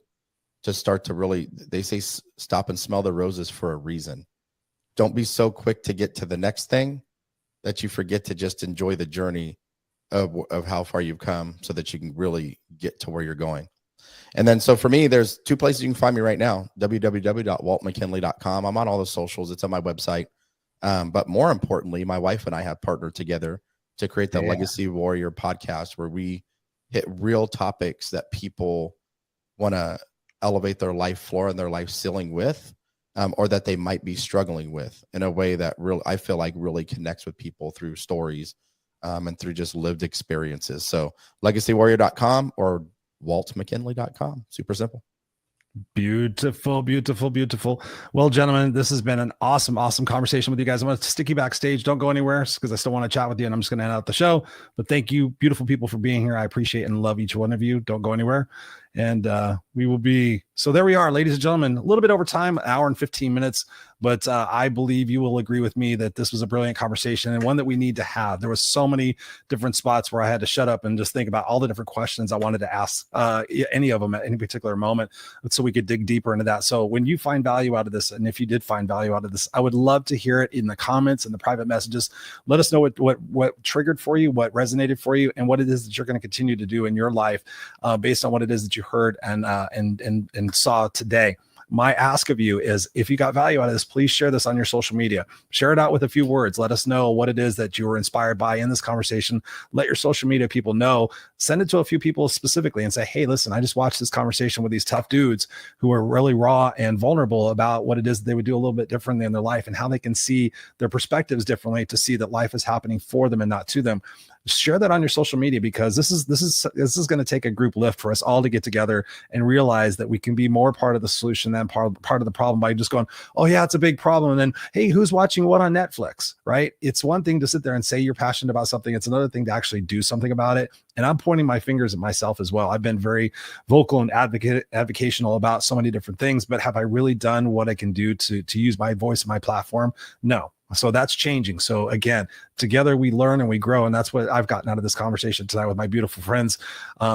to start to really, they say, stop and smell the roses for a reason. Don't be so quick to get to the next thing that you forget to just enjoy the journey of how far you've come so that you can really get to where you're going. And then, so for me, there's two places you can find me right now, www.waltmckinley.com. I'm on all the socials. It's on my website. But more importantly, my wife and I have partnered together to create the Legacy Warrior podcast, where we hit real topics that people want to elevate their life floor and their life ceiling with, or that they might be struggling with in a way that really, I feel like, really connects with people through stories and through just lived experiences. So legacywarrior.com or waltmckinley.com. Super simple. Beautiful, beautiful, beautiful. Well, gentlemen, this has been an awesome conversation with you guys. I'm going to stick you backstage. Don't go anywhere because I still want to chat with you, and I'm just going to end out the show. But thank you, beautiful people, for being here. I appreciate and love each one of you. Don't go anywhere. And we will be, so there we are, ladies and gentlemen, a little bit over time, an hour and 15 minutes, but I believe you will agree with me that this was a brilliant conversation and one that we need to have. There was so many different spots where I had to shut up and just think about all the different questions I wanted to ask any of them at any particular moment, so we could dig deeper into that. So when you find value out of this, and if you did find value out of this, I would love to hear it in the comments and the private messages. Let us know what triggered for you, what resonated for you, and what it is that you're going to continue to do in your life based on what it is that you heard and saw today. My ask of you is, if you got value out of this, please share this on your social media. Share it out with a few words. Let us know what it is that you were inspired by in this conversation. Let your social media people know. Send it to a few people specifically and say, hey, listen, I just watched this conversation with these tough dudes who are really raw and vulnerable about what it is they would do a little bit differently in their life and how they can see their perspectives differently to see that life is happening for them and not to them. Share that on your social media, because this is going to take a group lift for us all to get together and realize that we can be more part of the solution than part of the problem by just going, oh yeah, it's a big problem. And then, hey, who's watching what on Netflix, right? It's one thing to sit there and say you're passionate about something. It's another thing to actually do something about it. And I'm pointing my fingers at myself as well. I've been very vocal and advocational about so many different things, but have I really done what I can do to use my voice and my platform? No. So that's changing. So again, together we learn and we grow. And that's what I've gotten out of this conversation tonight with my beautiful friends.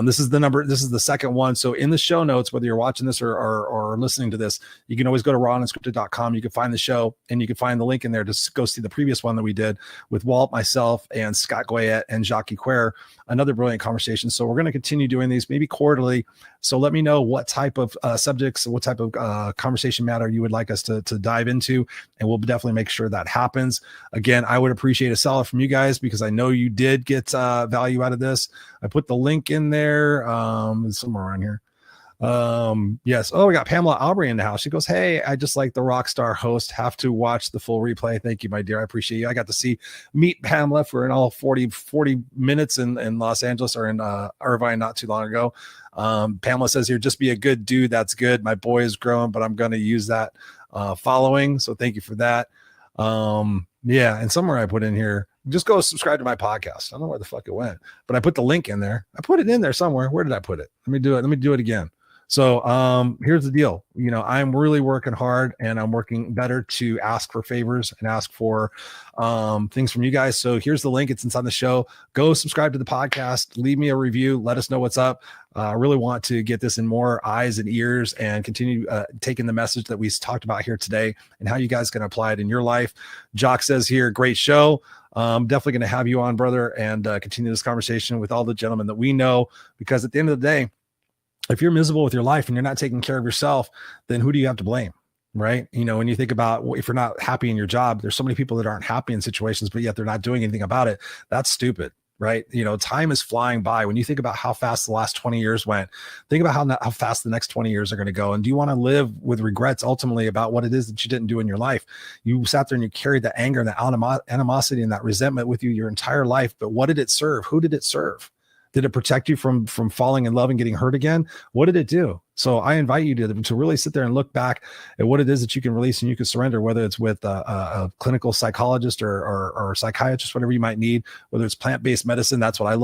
This is the second one. So in the show notes, whether you're watching this or listening to this, you can always go to rawandscripted.com. You can find the show and you can find the link in there to go see the previous one that we did with Walt, myself, and Scott Goyette and Jacques Quer, another brilliant conversation. So we're going to continue doing these maybe quarterly. So let me know what type of subjects, what type of conversation matter you would like us to dive into. And we'll definitely make sure that happens. Again, I would appreciate a solid from you guys, because I know you did get value out of this. I put the link in there somewhere around here. Yes. Oh, we got Pamela Aubrey in the house. She goes, hey, I just like the rock star host. Have to watch the full replay. Thank you, my dear. I appreciate you. I got to meet Pamela for in all 40 minutes in Los Angeles or in Irvine not too long ago. Pamela says here, just be a good dude. That's good. My boy is growing, but I'm going to use that following. So thank you for that. Yeah. And somewhere I put in here, just go subscribe to my podcast. I don't know where the fuck it went, but I put the link in there. I put it in there somewhere. Where did I put it? Let me do it. Let me do it again. So here's the deal. You know, I'm really working hard, and I'm working better to ask for favors and ask for things from you guys. So here's the link. It's inside the show. Go subscribe to the podcast. Leave me a review. Let us know what's up. I really want to get this in more eyes and ears and continue taking the message that we talked about here today and how you guys can apply it in your life. Jock says here, great show. I'm definitely going to have you on, brother, and continue this conversation with all the gentlemen that we know, because at the end of the day, if you're miserable with your life and you're not taking care of yourself, then who do you have to blame? Right. You know, when you think about if you're not happy in your job, there's so many people that aren't happy in situations, but yet they're not doing anything about it. That's stupid. Right. You know, time is flying by. When you think about how fast the last 20 years went, think about how fast the next 20 years are going to go. And do you want to live with regrets ultimately about what it is that you didn't do in your life? You sat there and you carried that anger and that animosity and that resentment with you your entire life. But what did it serve? Who did it serve? Did it protect you from falling in love and getting hurt again? What did it do? So I invite you to really sit there and look back at what it is that you can release and you can surrender, whether it's with a clinical psychologist or psychiatrist, whatever you might need, whether it's plant-based medicine. That's what I'm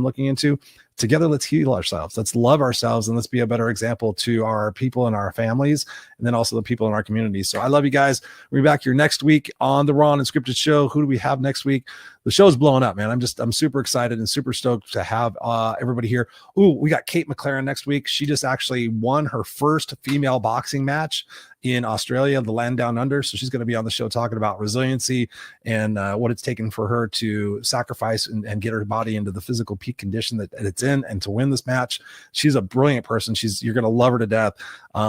looking into. Together, let's heal ourselves. Let's love ourselves, and let's be a better example to our people and our families, and then also the people in our communities. So I love you guys. We'll be back here next week on the Raw and Unscripted show. Who do we have next week? The show's blowing up, man. I'm super excited and super stoked to have everybody here. Ooh, we got Kate McLaren next week. She just actually won her first female boxing match in Australia, the land down under. So she's going to be on the show talking about resiliency and what it's taken for her to sacrifice and get her body into the physical peak condition that it's in and to win this match. She's a brilliant person. You're going to love her to death.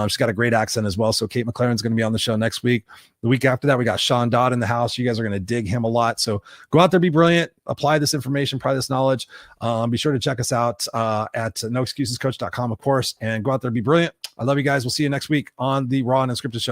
She's got a great accent as well. So Kate McLaren's going to be on the show next week. The week after that, we got Sean Dodd in the house. You guys are going to dig him a lot. So go out there, be brilliant, apply this information, apply this knowledge. Be sure to check us out at noexcusescoach.com, of course, and go out there, be brilliant. I love you guys. We'll see you next week on the Raw and Unscripted show.